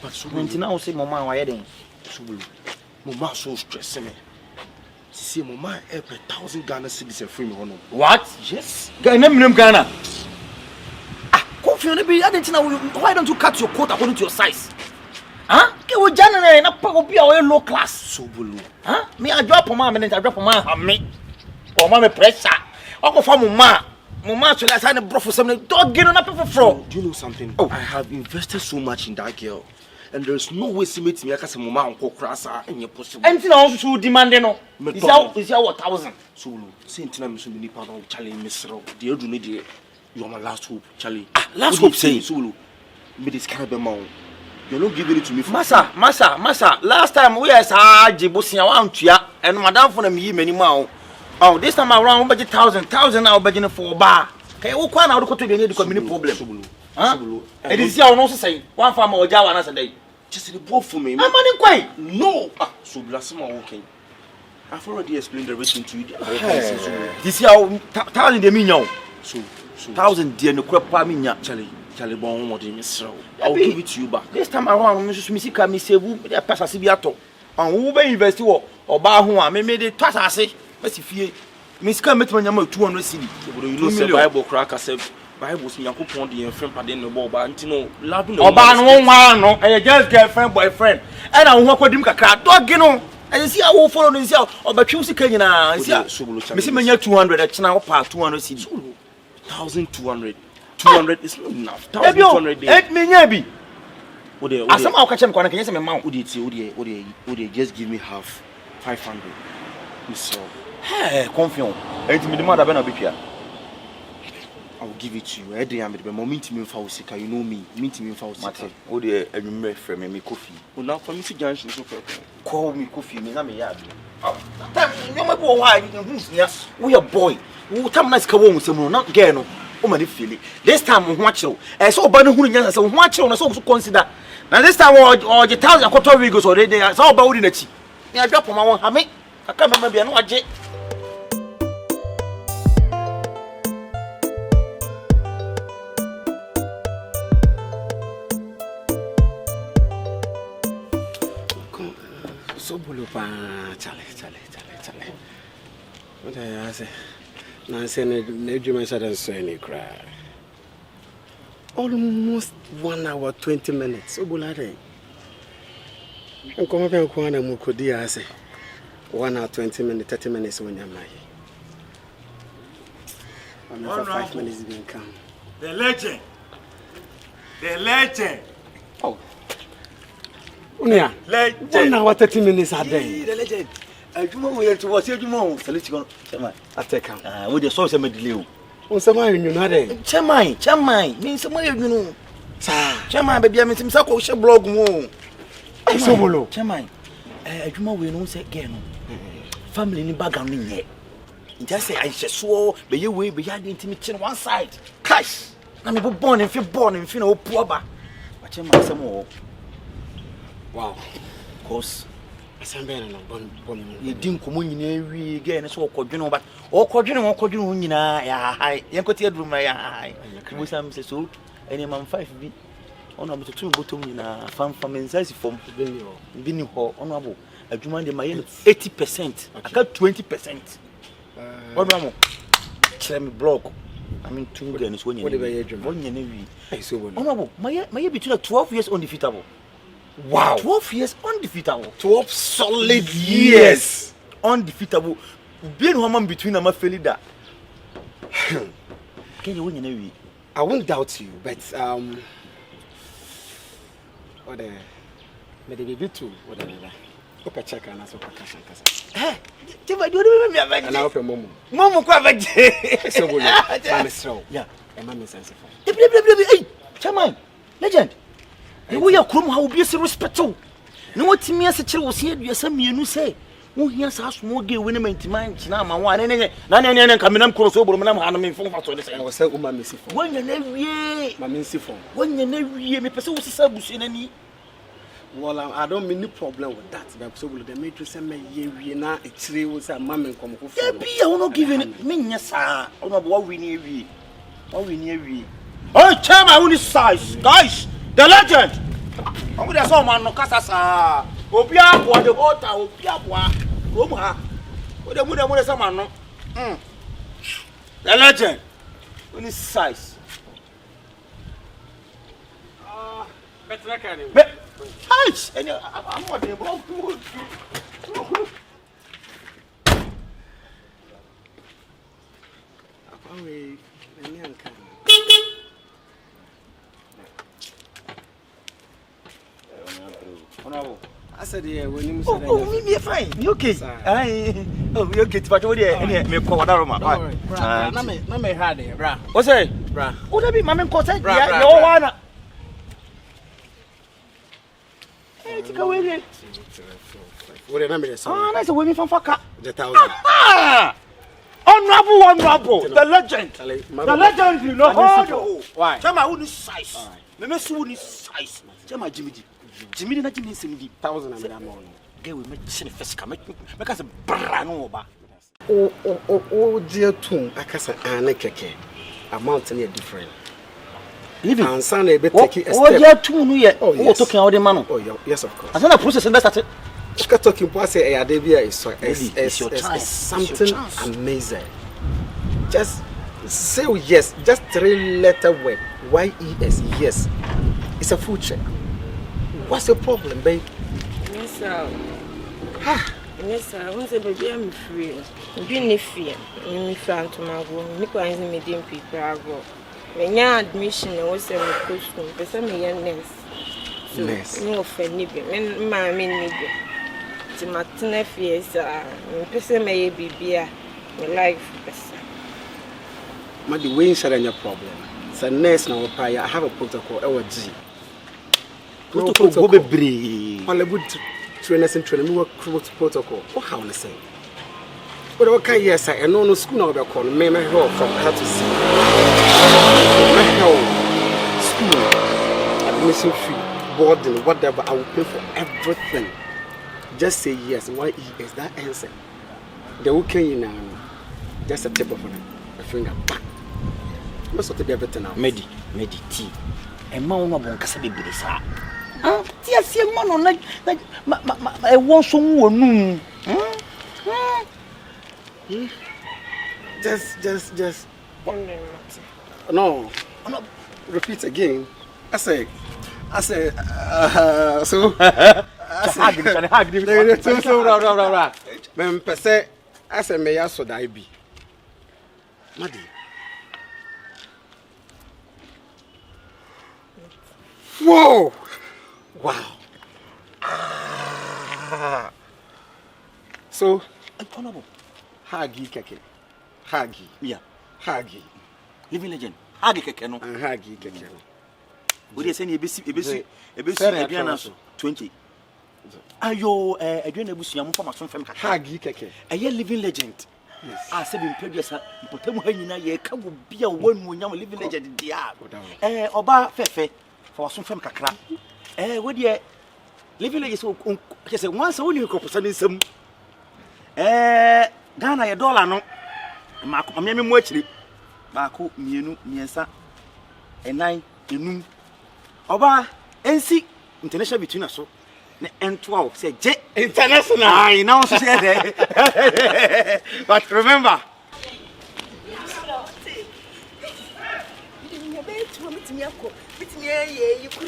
But so ntina wo say mama wa ye den. Sobolo. Mama so stressing me. She say mama help 1,000 Ghana cedis and free me hono. What? Yes. Ghana minimum Ghana. Confused be why don't you cut your coat according to your size? Huh? Ke wo jana na pa go be a low class. Sobolo. Huh? Me I drop on my minute, I drop on my me. O ma me pressure. O go for mama. Mama so let's have a bro for something. Don't get on up for. Do you know something? Oh. I have invested so much in that girl. And there's no way she meets me because mama uncle crasa and you possible. Anything else to demand no. Is your 1,000. Sobolo. Say ntina me so many pardon Charlie Misro. The do need you are my last hope, Charlie. Last hope say Sobolo. Me this kind of man. You're not giving it to me for Massa. Last time we as Jibosia want to and madam for me many more. Oh, this time around budget 1,000 now budget for bar. Okay, we can now go to the community problem. Sobolo. Huh? Sobolo. It is your no say one farmer or Jawa another day. Just the both for me. I'm money quite. No. Sobolo, I'm okay. I've already explained everything to you. This year 1,000 de million. So 1,000 de no crop pa minya. Charlie bon what you miss. I'll give it to you back. This time around me sika me save the pass be ato. And who be invest wo oba ho a me de twasa ase. Masi fie. Me sika met manyama 200 cedi. You know say Bible crack say Bible say Yakopon dey friend pade no bo ba ntino loving the oba no nwa no e just girlfriend boyfriend. E na wo kwadim kakra dog no. E see how follow no see obetwe sika nyina. See me see manya 200 e chena wo pa 200 cedi. 1,200. 200 is not enough. 1,200 days. It me nyabi. Asama o ka chem kwa na kenye se me ma Odi just give me half 500. Miss Hey, confiant. Enti me demand abena betwa. I will give it to you. Edi am the moment me fa usika, you know me. Meet me fa usika. O de anwumre frɛ me coffee. O na for me si junction so for. Call me coffee me na me ya bi. Time you me bo why you nya. We a boy. We time na sika wo nsem no na girl no. O ma dey feel it. This time ho akyew. So oba no hunu nya say ho akyew na so consider. Na this time o je 1,000 quarter week so dey so oba wudi na chi. Me a drop ma won ha me. Aka me bia no agye. Sobolo pa chale. What I say? Na say na juma sa dan so any cry. Almost 1 hour 20 minutes. Sobolo ade. Nkoma pe nkoma na mu kodi ase. 1 hour 20 minutes 30 minutes when you mai. I'm 5 minutes been come. The legend. Oh. Unia. Legend. 1 hour 30 minutes a day. The legend. Ajuma we to was ajuma select go chairman. Ateka. We the so say me delay o. On se ma yunu na dey. Chairman. Me se ma yunu. Sa. Chairman be bia me tim sa ko she blog mo. Sobolo. Chairman. Ajuma we no say girl no. Family ni background ni nye. Just say I so be ye we be ya dey intimate one side. Cash. Na me born and fi na opu ba. Chairman say mo. Wow. Cause asambe na bon. Ye din komo nyina wi ge ne so okodwene ba. Okodwene nyina ya hai. Ye nkoti adrum na ya hai. Mo sam say so eni man 5 bi. Ono am to tumi botom nyina fam inside form bi ni ho ono abo adwuma de ma ye 80%. Aka 20%. Ono am kire me blog. I mean 2 games when you wi. So bon. Ono abo ma ye between 12 years undefeatable. Wow. 12 years undefeatable. 12 solid years undefeatable. Being woman between am failure. Can you win wi? I won't doubt you, but what maybe be too whatever. Opa check and aso cash and kasa. Eh, Tiba do me abaje. And I open momo. Momo kwa abaje. So bolo. Mamesro. Yeah. E ma me sense for. Hey, chairman. Legend. E wo ya krom ha obi se respect o. Na watimi ase kire wo se aduasa mienu se. Who hears us more gay when I'm mind Chinama one and coming up cross over and I'm having phone for the same. I was saying, when you never ye, my means for when you never ye, me pursue service in any. Well, I don't mean no problem with that. But so will the matrix send me ye na a tree was a mammy come for. There be I will not give it me, yes, sir. On what we near ye. What we near ye. Oh, tell my own size, guys. The legend. I'm going to say, man, no casa. Opia, what the water, Opia, Roma. What the mother was a man, no. The legend. On his size. Better can you? Hush! And I'm not about to. I said, yeah, when you said, oh, me fine. You okay? Oh, you okay? But what do me call Awurama? No, me had it, bra. What's it? Bra. What that be, Mamma? Cause yeah, you wanna. Hey, take away. What the number is? Ah, nice women from Faka. The 1,000. Honorable. The legend. The legend, you know. Why? Tell my own size. Me me so ni size. Tell my Jimmy. Jimmy na Jimmy send me 1,000 and I'm on. Get we me chin first come. Make us bra no ba. Oh, dear tune. I can say Keke. Amount is different. Living. And son, they take it a step. Oh, dear tune no yet. Oh, yes. Talking about the man. Oh, yes, of course. As a process and that's it. Talking about say Adebia is something amazing. Just say yes. Just 3-letter word. YES. Yes. It's a food check. What's your problem, babe? Yes, sir. Yes, sir. I want to be I'm free. I'm being free. I'm free to my go. I'm going to meet people. When you admission, I was a costume. Because I'm a young nurse. So, no offense. I'm to my 10 years, person may be beer, my life. My the way inside your problem. It's a nurse now. I have a protocol. LG. Protocol go be Hollywood trainers and training work protocol. What how to say? But okay, yes, I know no school now. They call me my help from how to see. My help, school, admission fee, boarding, whatever. I will pay for everything. Just say yes. Why is that answer? The okay you now. Just a tip of a finger. Must have to be everything now. Medi tea. And ma no bon kasa bebere sa. Ti asie ma no na e won so wo nu. Just. No. Repeat again. I say. So. So. Men pese. I say me ya so dai bi. Madi. Whoa! Wow. So, honorable. Hagi keke. Hagi. Yeah. Hagi. Living legend. Hagi keke no. Hagi keke. We dey say ni ebesi aduana so 20. Ayo aduana busuya mo form fam kaka. Hagi keke. Eye living legend. Yes. I say been producer potamu hanyina ye ka wo bia wonu nyam living legend dia. Oba fefe for some fam kakra. We dey living legend so say once we ni ko person nsam. Ghana ye dollar no. Ma me mu akiri. Baako mienu miensa enan enum. Oba ensi international between us so. And 12 say J international. I now say that. But remember.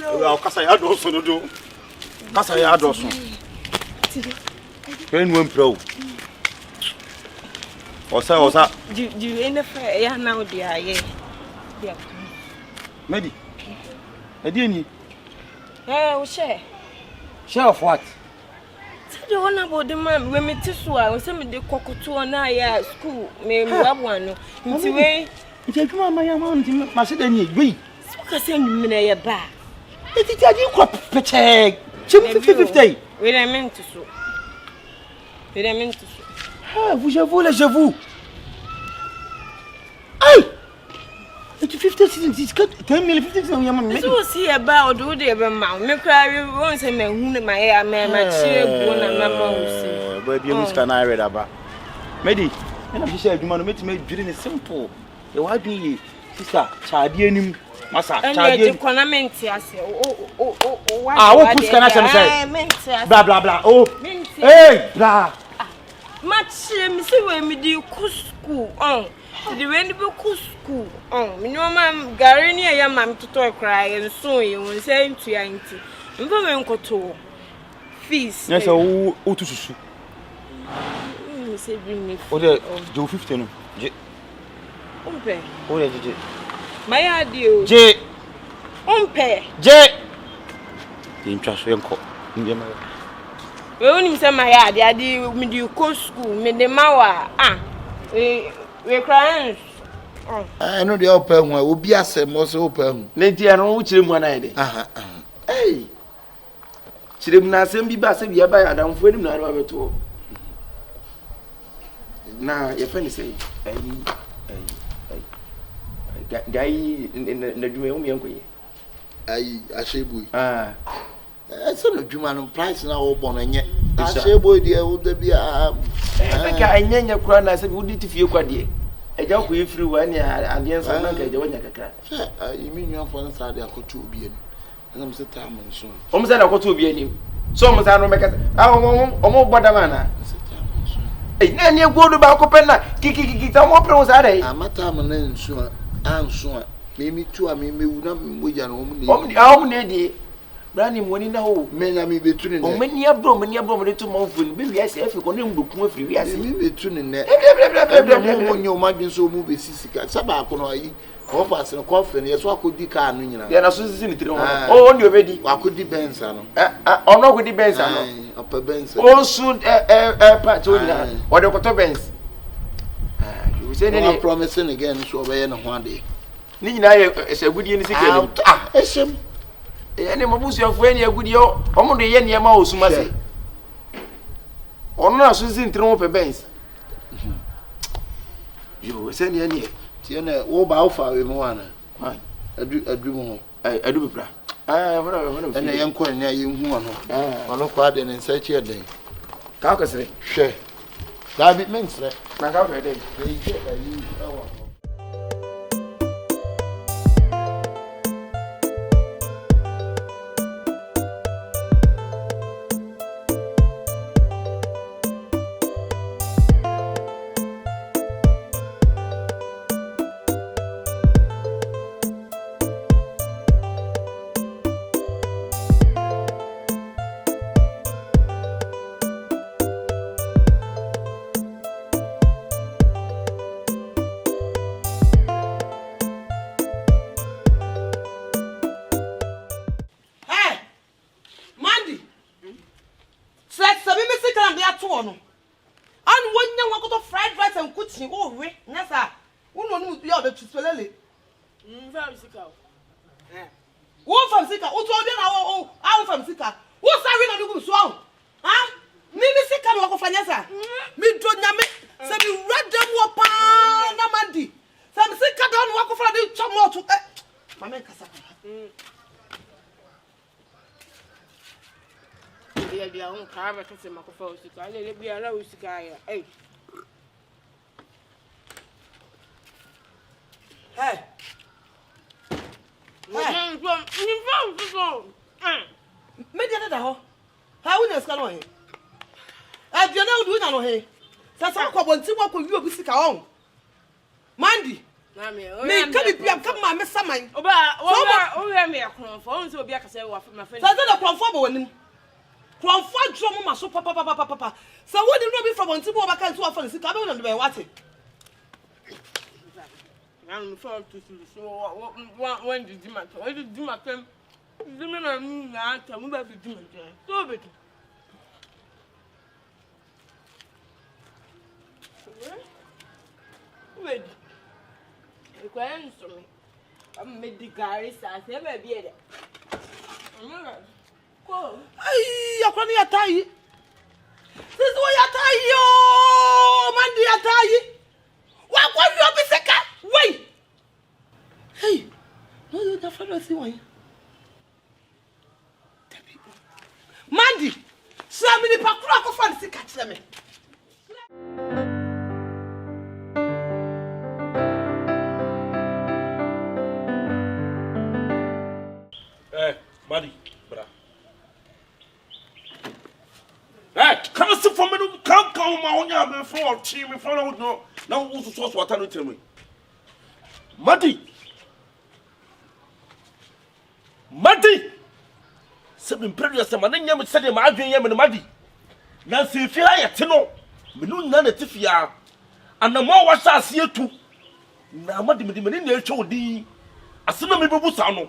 Well, kasa ya do so no do. Kasa ya do so. Ken won pro. Osa. Do you any fair ya now dia ye. Yeah. Medi. Edieni. We share. Share of what? Tell the one about the man when me tisua, when some de kokoto na ya school, me wabwano. Nti we, nti adwuma ma ya ma nti ma se da ni gbe. So ka say nyum na ya ba. Eti ti adi ko peche. Chim 50-50. We na men tisu. Ah, vous. Aïe! Et tu 50 cents, 10 million 50 cents, me. So see about do the ma. Me cry won't say me hu my chire bo na mama wo say. Boy, be you can I read about. Medi, and I'm just you man make me dream simple. You why be sister, chadi enim, masa, chadi. And economy ase. What push can I say? Blah blah blah. Oh. Hey, blah. Match me say we me di school the when be school me no mam gare ni ya mam to cry and so you won say into ya nti mfa me nkoto fees yes o to susu me say bring me o de do 50 no je umpe o de je my adio je umpe je intwa so enko ndie ma we woni say my adi me di school me de mawa we crying. I know the open one will be a same also open. Lady, I know which one I did. Hey, Chirima send me bass and be a buyer. I don't feel him now. Now, your friend say, guy in the dream, young. I say, boy. That's not a human price now, open and yet. I say, boy, dear, would there be a I crown? I said, would it if you quite dear? I don't go through one year and the answer. You mean your phone side, I could be in. And I'm the time and soon. Almost I got to be in him. So much I don't make us. Our more Badamana. And you go to Balcopena, Kiki, some more pros are they? I'm a time and then soon. I'm sure. Maybe two, I mean, we would not be your own lady. Branding money now, men are me between them. Many are broken, many are broken to move with me. Yes, if you can book more free, yes, me between them. Your margin so movie, Sissica, Sabaconoi, offers and coffin, yes, what could the car? They are associated. Oh, you're ready. What could the Benson? Or not with the Benson, upper Benson. Oh, soon, Patonia, or the Cotter Benz. You say any promising again, so away one day. Nina is a good unity. Any mabusi of when you good yo, almost the yen yama or sumasi. Or not, Susan throw up a bench. You send any. Tiana, oh, Balfa, Moana. I do more. I do. And I am quite near you, one. I look hard and such a day. Caucus, share. David means that. My cover day. Mandy, me come my miss Samai. Oh, me a crown for so be a say my friend. So I crown for one. Crown for drum my so papa. So what did you from Tibo Bacan to offer the cabin and be what it? I'm for to so when did you matter? Why did you matter? The men are not to move up to do it. So bit. Wait. I'm made the Gary Sass ever be it. Ay, you're going to tie. This is what you Mandi atayi. What you be second? Wait. Hey. No, you the father see why. Mandi. Sami ni pakura ko fan si catch me. Mandi, bra. Hey, come sit for me. Come my own yard before team in front of no. Now who's the source what I tell me? Mandi. Seven previous man, you said him, I've been and Madi. Nancy, if you like to know, we know none of Tifia. And the more was I see you too. Now, Madi, the show D. As soon as we move on,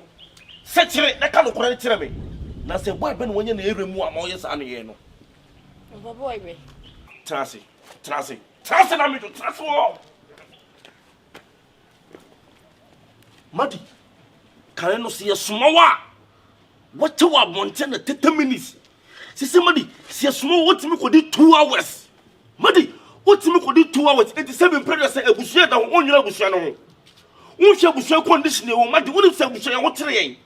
saturate that kind of quality me. Now, say, why been when you're near more moyes and you know? Boy, Tracy, I'm to transfer. Madi, can I not see a small? What you are wanting 30 minutes? See, Madi, see a small what me could do 2 hours. Madi, what me could do 2 hours? 87 previous a bush that on your bush. Won't you bush condition? Madi, what is a bush? What train?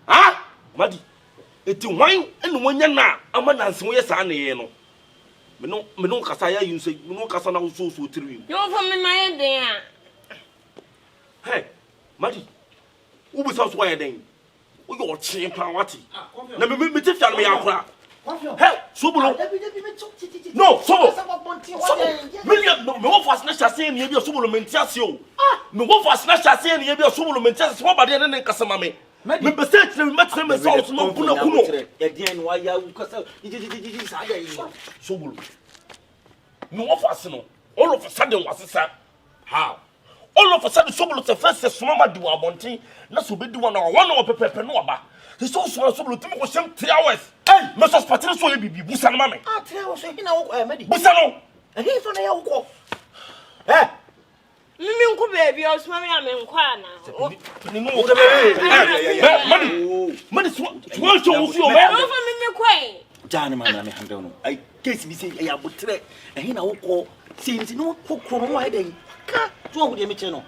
Ah, Madi, it's wine and when you're not a man and so yes, I know. Menon Casaya, you say, no Casana so to you. You're from my idea. Hey, Madi, who was out why then? We got chain party. Let me tell me out. Hey, Sobolo. No, Sobolo. Million, no for snatch saying you be a Sobolo mentasio. No for snatch saying you be a Sobolo mentas, somebody than Casamame. Member said to match them as also no Puno. Again, why you Sobolo. No for us, no. All of a sudden was it, how? All of a sudden, Sobolo the first smama do a bonty, not to be doing 1 hour per no about. He's also Sobolo to me was some 3 hours. Hey, Mrs. Patricia will be Busan Mammy. 3 hours, you know, Busano, and he's on the alcohol. Eh? Mimiko baby, I was mommy, I'm in Kwana. Money, what you man over Mimiko. Johnny, my name, I don't know. I guess we say I would trek, and he now call, since no cook from my day. What would you make no?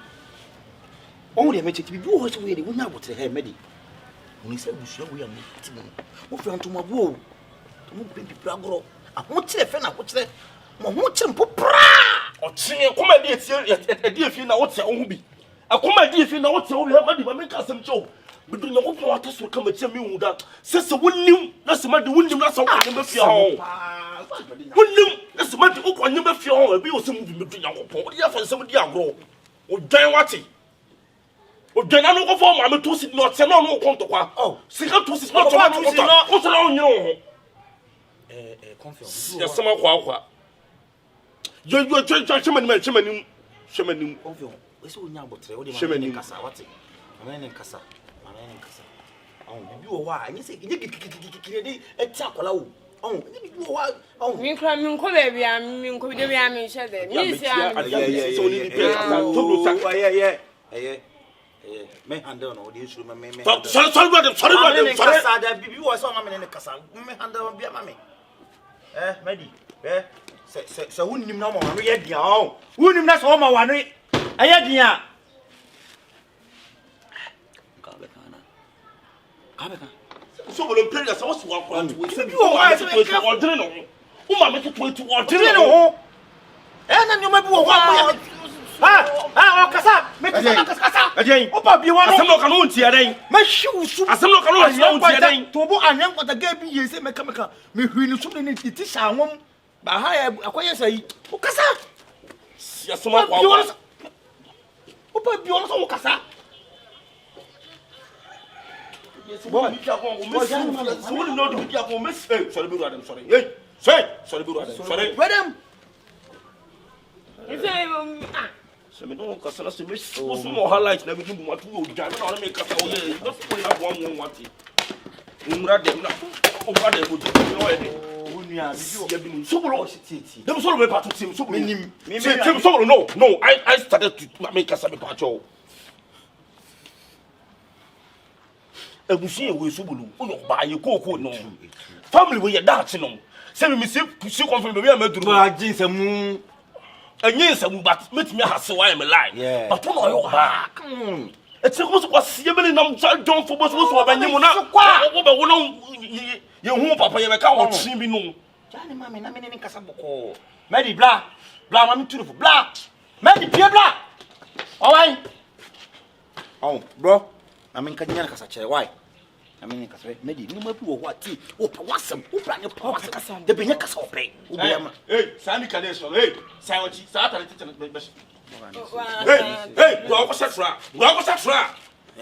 Only make it be boys away, we now to her Medi. When he said, we are meeting. What from to my woe? To move baby Bragro. I won't say a friend, I would say, won't you put or sing a comedy at dear if you know what's your own be. A comedy if you know what's all your money, but make us some joke. But do you know what us will come and tell me that? Says the wind, that's the matter, wind, that's all I never feel. Wind, that's the matter, I never feel, and be also moving between your port. You have somebody grow. Or Dan Watty. Or Dan, I know for my two sit not, send no conto. Oh, see how to is not what's around you. Yes, some of what. You're Shaman, Shaman, it's all now, but Shaman Casa, what's it? I'm in Casa. Oh, you are why? You say, you get a tackle. Oh, You cry, you call baby, I'm in Korea, each other. May handle no, you should remember. Sorry, you was on in the Casa. May handle be a mammy. Medi, so wouldn't you know more? We had your wouldn't you not all my one? I had ya. So will play us also walk on to ordinary. Who might make it way to ordinary? And you might be one. Ah, Casa, make a again. Opa, you want some look on here, my shoes. As some look on here, Tobo and young what the gay be is a mechanical. Me who you shouldn't need it is a woman. But I acquire say, Casa. Yes, some of yours. Opa, you also Casa. Boy, you know the media for Miss. Sorry, sorry. Sorry, Madam. So we don't cast us to miss some more highlights. Never do what to do. I don't make us all day. Not to have one want it. No, I started to make us a patrol. A machine with Sobolo, buy your cocoa, no. Family with your dancing on. Say me see confirm me am duru. Ma jinse mu. Enye se mu but metimi hase why am lie. Yeah. But no yo ba. It's supposed to see me nam don for boss so obanye mu na. Wo be wo no ye hu papa ye be ka wo twi bi no. Jani ma me na me ne kasa boko. Medi bla. Bla ma me turu bla. Medi pie bla. Owai. Oh, bro. I mean kan nyana kasa chere why? I mean kasa medi ni ma bi wo wati. O pa wasam. O bra ne pa wasam. De be nya kasa ope. O be ma. Hey, sani connection. Hey, sai wachi. Sa ta tete be. Hey, go go setra. Go go setra.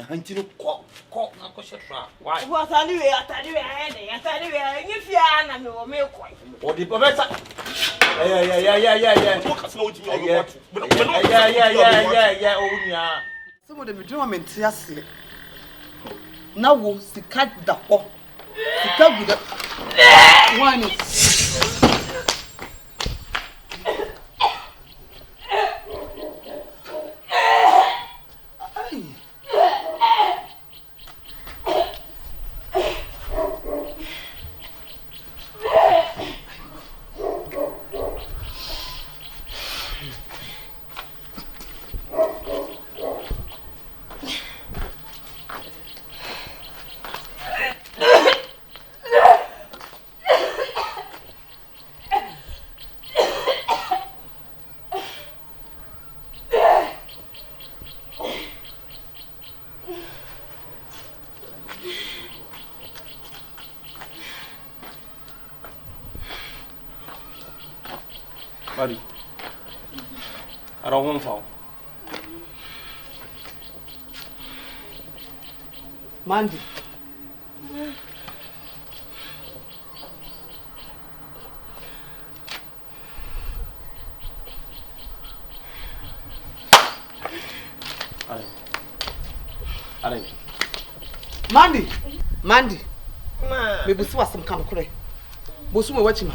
Hanti no ko na ko setra. Why? What atani we nyi fia na me wo me koi. O di professor. Yeah. What kasa no di me o go what. Yeah, o nya. Some of them do want me to see. Now wo sika da ho. Sika guda. One. Buddy. I don't want to. Mandy. Ale. Mandy. Mandy. Ma. Baby, see what's some kind of cray. Bosu me watch ma.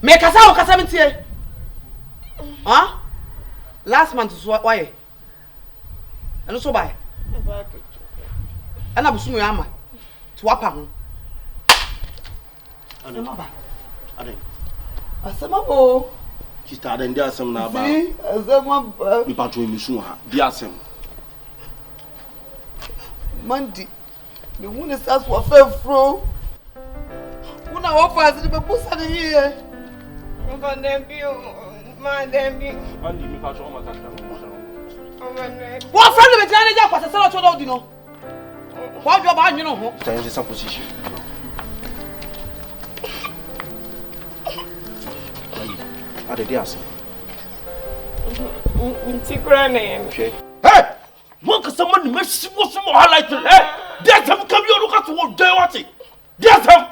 Me kasa o kasa mentie. Huh? Last month so why? Ano so buy? Ana bosu me ama. To wapa ho. Ale. Ale. Asema bo. Sister Aden dia asem na ba. Asema ba. Mi patro mi su ha. Dia asem. Mandy. Me wona sas wa fefro. Una wa fa se be busa de here. Over them you, man them you. Mandy mi patro ma kaka. Over them. What friend me tell ya kwase sala chodo di no. What job anyu no ho. Tell you some position. Ade dia asem. Ntikura na yem. Okay. Hey! One can someone make some highlight. Hey! There's some come you look at what they want it. There's some.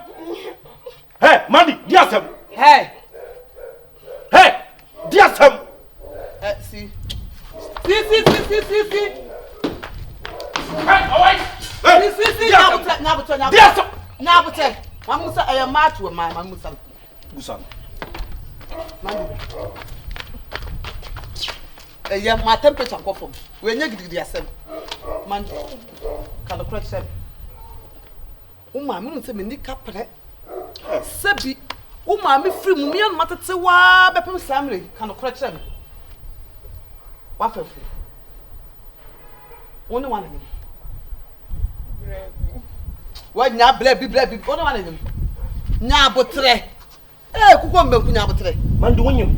Hey, Mandy, there's some. Hey. Hey! There's some. See. Hey, all right. Hey! See. Nabuta. There's some. Nabuta. Mamusa I am mad to my mamusa. Busan. Mandy. Yeah, my temperature go from. We nye gidi asem. Man, can the correct them. Uma, me no say me ni kapre. Sebi, uma me free mu me an matete wa be pem samre, can the correct them. Wa fe free. Only one of them. Wa nya blebi. Only one of them. Nya botre. Kuko mbe ku nya botre. Mandy wonyem.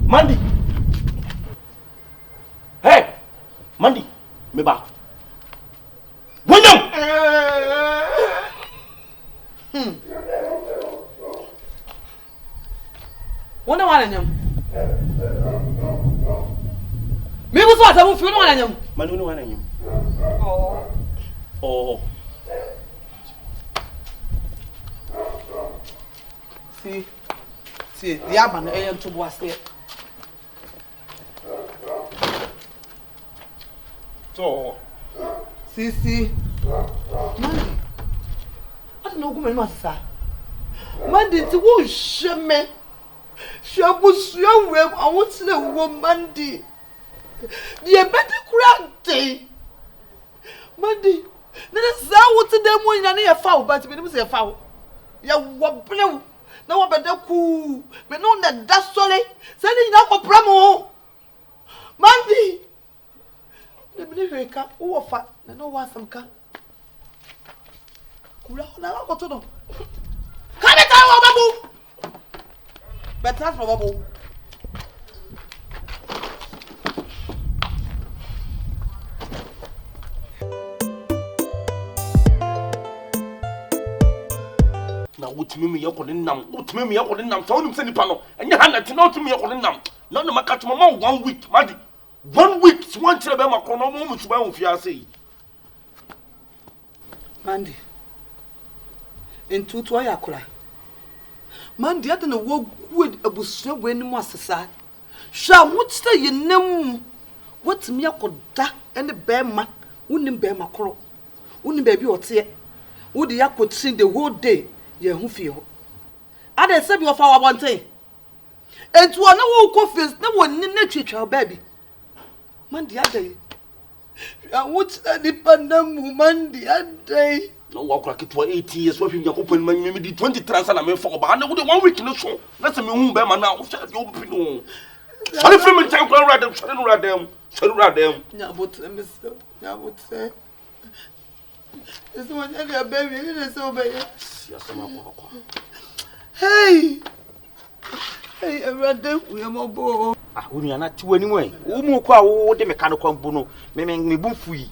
Mandy. Hey! Mandy, me back. William! Wonder one of them. Me was what I will feel one of them. Mandy no one of you. Oh. See, the aban ayan to was there. So, See. Mandy. I don't know who my master. Mandy, it won't shame me. Shabu's young web, I want to know woman Mandy. The better crack day. Mandy, then it's out to them won na ne foul but me nim say foul ya wo blew na wo beda ku me no na da sole say ni na ko pramo mandi ne me ne ka wo fa na no wa sam ka kula na ko to no ka be ta wo babu betra for babu na wotumi me yakɔ ne nam so wonim sɛ nipa no ɛnyɛ ha na te na wotumi yakɔ ne nam na no maka to mama 1 week madi 1 week so one kyerɛ bɛ ma kɔ no mo musuba wo fia sɛ yi mandi entutu ayi akora mandi ade na wo gu abusua wo anim asesa hwa wotsɛ yenam wotumi akɔda ene bɛma wonim bɛma koro wonim baabi ɔteɛ wodi yakɔtri the whole day ye hu fie ho ade se bi ofa wabonten entu ona wo ko face na wonni na twetwa baabi mandi ade ya wotsɛ ni panamu mandi ade no wa kura kitwa 18 years wa hwenya kopon man me di 23 sana me fo ba na wo de 1 week no so na se me hu be ma na wo hwɛ de obi no sare free me tan kwa radam sare radam nya botse me so nya botse eso nya de baby ni so be ya sama kwa hey radam we am bo wonu ana ti wani mu wo mu ko a wo de meka no kwambu no me bu fuyi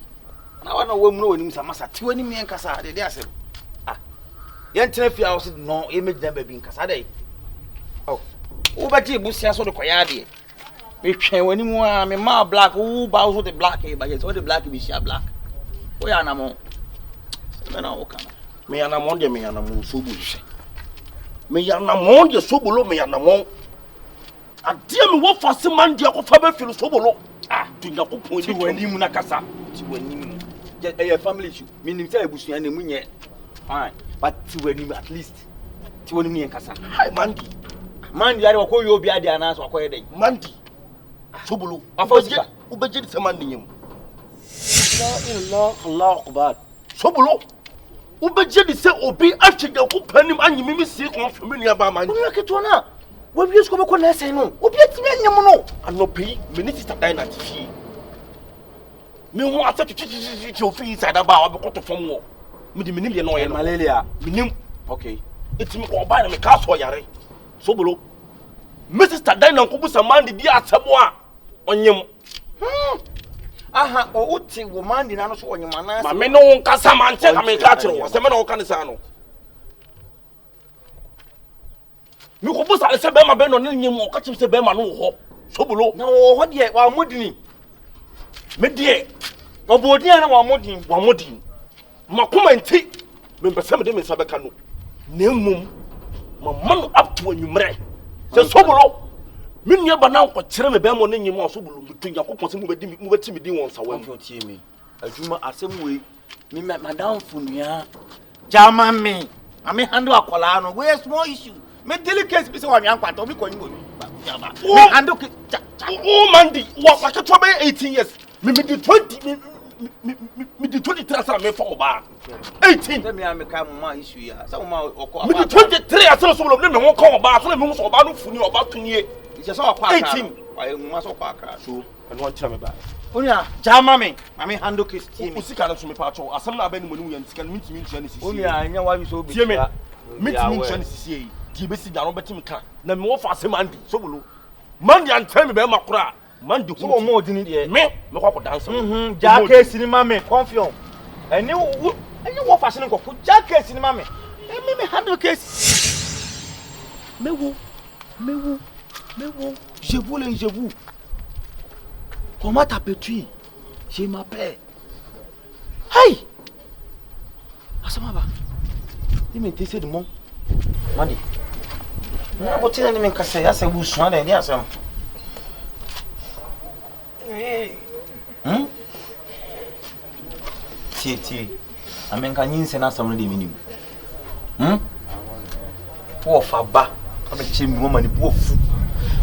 na wana wo mu no wani musa masa ti wani me nkasa de asem yen tena fi a wo se no e me dan ba bi nkasa dai wo ba ti busia so de koya de me twen wani mu a me ma black wo ba wo so de black e ba je so de black bi sia black wo ya na mo me na wo kana me ya na mo de me ya na mo so bu hye me ya na mo de Sobolo me ya na mo adia me wo fa se man de ko fa ba fi Sobolo tu nya ko pon ti wani mu na kasa ti wani mu a family issue meaning say ebusua na mu nye fine but ti wani at least ti wani mu yen kasa hi mandi yare ko yo bi ade ana so akoye dai mandi Sobolo afosika ubeje se mandi nyem la ilaha allah akbar Sobolo ubeje di se obi atwega ko panim anyimi mi sie kon family aba mandi wo keto na wo bi esko be ko na ese no obi atimi anyem no anopi me ni sister dai na tifie me ho asa titi ofi inside aba wa be ko to fam wo me di menim ye no ye no malaria menim okay etimi ko ba na me ka so yare Sobolo me sister dai na ko busa mandi di asebo a onyem aha o uti wo mandi na no so onyem ana ma me no nkasa man che ka me ka kire wo se me no ka ne sa no mi ko busa se be ma be no ne nyem o ka chim se be ma no ho Sobolo na wo ho de wa modini me de obodi na wa modin makoma nti me pese me de me sabe ka no na mmom ma man up to anwumre se Sobolo me nua ba na ko kire me be mo ne nyem o Sobolo mutu Yakobon se mu beti me din won sa wa mfo tie me adwuma asem we me madam funua jama me ame handle akola no we small issue me delicate be se wa nyan kwato me konyi bonu jama me handle mandi wa ka to be 18 years me di 20 me di 23 asara me for ba 18 me ameka mama issue ya sa mama okọ me di 23 asara Sobolo me ho ko ba so me ho so ba no funi oba tunie je so okọ aka 18 wa mama so okọ aka so eno antira me ba onia jama me mama handle case tie me usika na so me pa cho asam na ba ni mo ni yan sika mitimi ntua ni sisi onia anya wa bi so obi tie me mitimi ntua ni sisi yi di be si da no betimi ka na me wo fa asem andi Sobolo mandi antira me be makura mandi so mo odini de me ko dance ja case ni mama confion eni wo fashion ko ja case ni mama me handle case Mewo je vous comment t'appelles-tu je m'appelle hey asama ba ni me tese de mon mandi na botina ni me kasa ya se bu suan de ni asam tie amenka nyinse na asam no de minim wo fa ba abeche mi mama ni bu ofu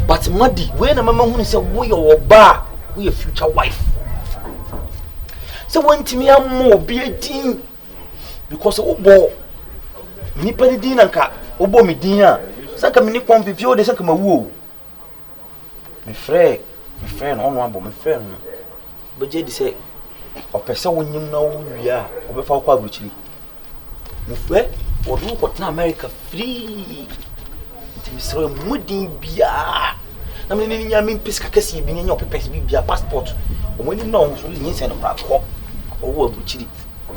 but madi we na mama hunu se wo ye oba wo ye future wife se wantimi ammo obi adin because obo nipa ni din nanka obo me din a saka me ni kwon fifio de saka mawu me frɛ no ono abo me frɛ no beje di sɛ opese wonyim na wo wia obefa kwa abuchiri me frɛ odu ko tena America free Misro mudin bia na me ni nya me pesa kase bi nya opepes bi bia passport o mo ni na o so ni se no bra ko o wo abuchiri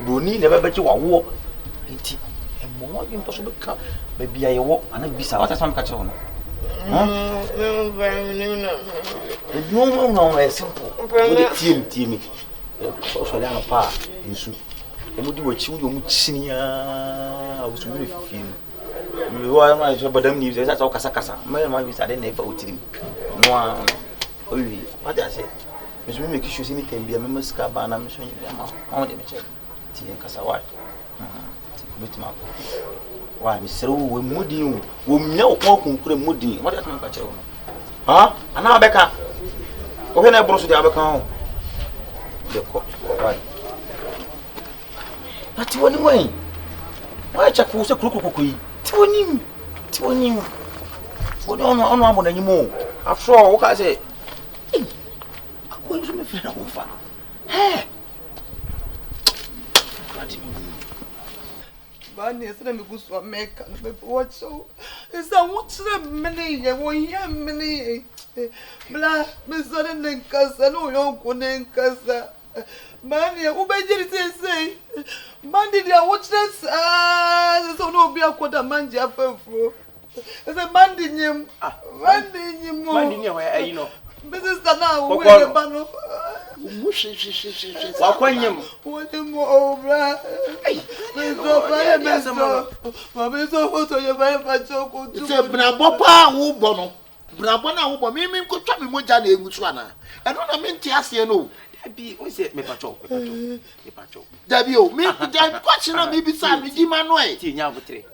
broni na be wa wo enti e mo yin to so be ka be bia ye wo ana bisa what am ka che wo no no e simple o de tiem o so le ana pa nsu e mo di wo chi wo mu chinia o so mi fifi we wa ma so badam ni se sa kasa me ma bi sa de na fa otirim no a oyi what I say me so me make sure say ni tem bia me maska ba na me so yin bia ma de me che ti en kasa wa ultimatum wa mi sero we mudin wo mnya o konkure mudin what I ka che wo ha ana beka o he na bro so de abeka ho de ko wa ati woni wen wa cha ku se kukukuku yi Tiwonim. Wodi ono abo na nyimo. Afro wo ka say, "Eh, akwa nso me fira wo fa." Bani ese me gusto America, me watch so. Esa wutre mene ye wo ye mene. Bla, me sore nenkasa no yo ko nenkasa. Mani u bejiri say. Mandi dia wutre so no bi akoda manje afafro. Ese mandi nyim. Mandi ni wa ayi no. Business na we le ba no. Wa kwanyem. Woni mo obra. Me so ma me so photo ye ba pa choko tu. Se brabo pa wo bo no. Brabo na wo bo mi ko twa me moja na engusu ana. Eno na me nti ase no. Dabi o se me pacho. Dabi o me kwachi na me bi sa me di ma no e. Ti nya botre.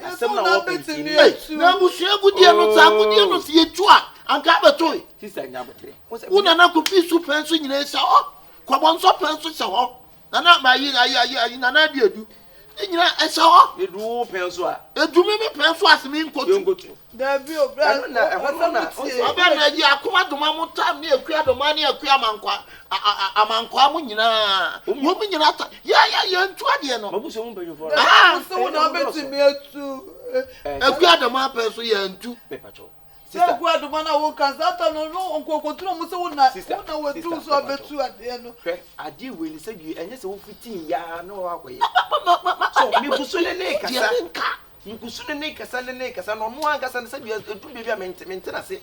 Asem na wo penti ni. Na busu agudie no ta agudie no se yetu a anka beto. Sister nya botre. Una na ko fi su penso nyina sa ho. Ko bon so penso sa ho. Na ma yi na na bi edu. Nyina esa ho. Edu penso a. Edu me penso asemi nkotu. Dabi o bra na oba na ji akoma doma mo tam ne akua doma ne akua amankwa mo nyina wo bi nyina ta ya ntu ade no mabuso mo banyo for so wo na beti me atu akua doma pe so ya ntu me pacho sister akua doma na wo kazata no onkokoturo mo se wo na wo tu so abetu ade no ade we ni se bi enye se wo fitin ya no akoye so mi buso le kasa Nkusune ne kasa no no ankasa ne sabi edu bebi a mente na se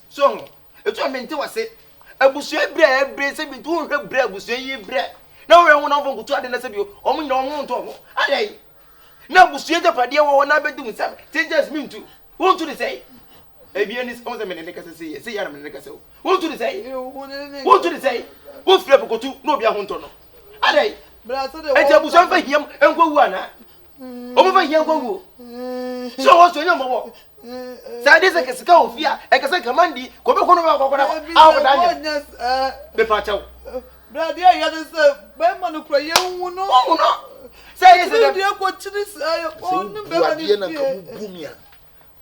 so etu a mente wase abusu ebre sabi tu hwe bre abusu yi bre na we ho na fo nkutu ade na sabi o mu nyina ho nto ho ade na abusu ejapade wo na bedu nsam tinjas mintu won to say ebi ni on se menene kasa se ya na menene kasa won to say wo fira pokotu na obi ahonto no ade bra so de enti abusu fa hiam enko wu ana o mo fa hiam ko wu so wo so nyam bobo sa de se kesika ofia e kesa kamandi ko be ko no ba ko na awu da nya be pa chaw bra dia ya de se be ma no kro ye hu no sa ye se de ko chiri sa o no be ma ni na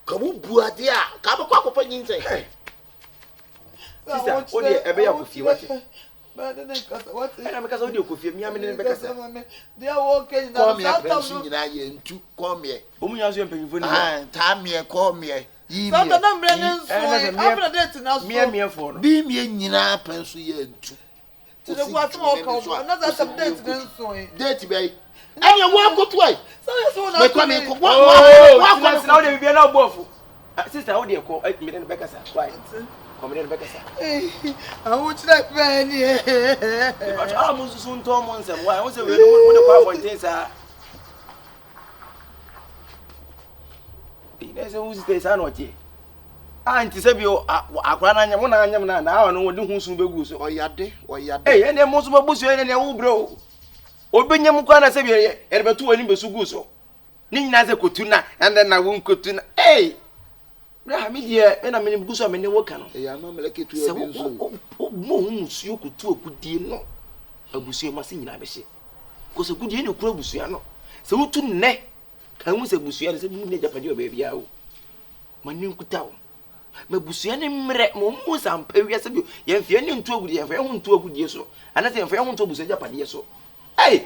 ka bu bu ade a ka be kwa ko fa nyinse sister o de ebe ya ko fie wate ba de kasa what na me kasa o de ko fie mi amene be kasa dia wo ke na come here pension nyina ye ntu come here o mu nyaso empanyifo ni ta me come here yi so na mbre ne nso after that na so mi fo no bi mi nyina pension ye ntu ti de kwa so ko na za date ne nso date be anya wo akoto ai so na me come ko wa na o de bibia na obofu sister o de ko mi den be kasa quiet come den be kasa awu chira pe ni but all mo susu nto mo nsem why won se we no de kwa abonten sa ina se wo sister sa no tie anti se bi akwa na anyam na anyam na na no wodi hu sun begu so oyade ene mo so babusu ene wo bro obenyam kwa na se bi ere betu ani besu gu so ni nyina se kotu na ande na wo kotu na bra mi die na me busu me ne wo ka no ya ma meleke tu ya bi nso mo hu musuo kotu akudie no abusu ma se nyina be hye ko se kudie ne kura abusu no sɛ wotu nnɛ ka mu sɛ busua sɛ mu ne japade o baabi awo mani nkuta wo ma busua ne mmerɛ mo mu sampa wiase bi yɛmfie ne ntu agudi yɛmfie ho ntu agudi so anase yɛmfie ho ntu busua japade so ei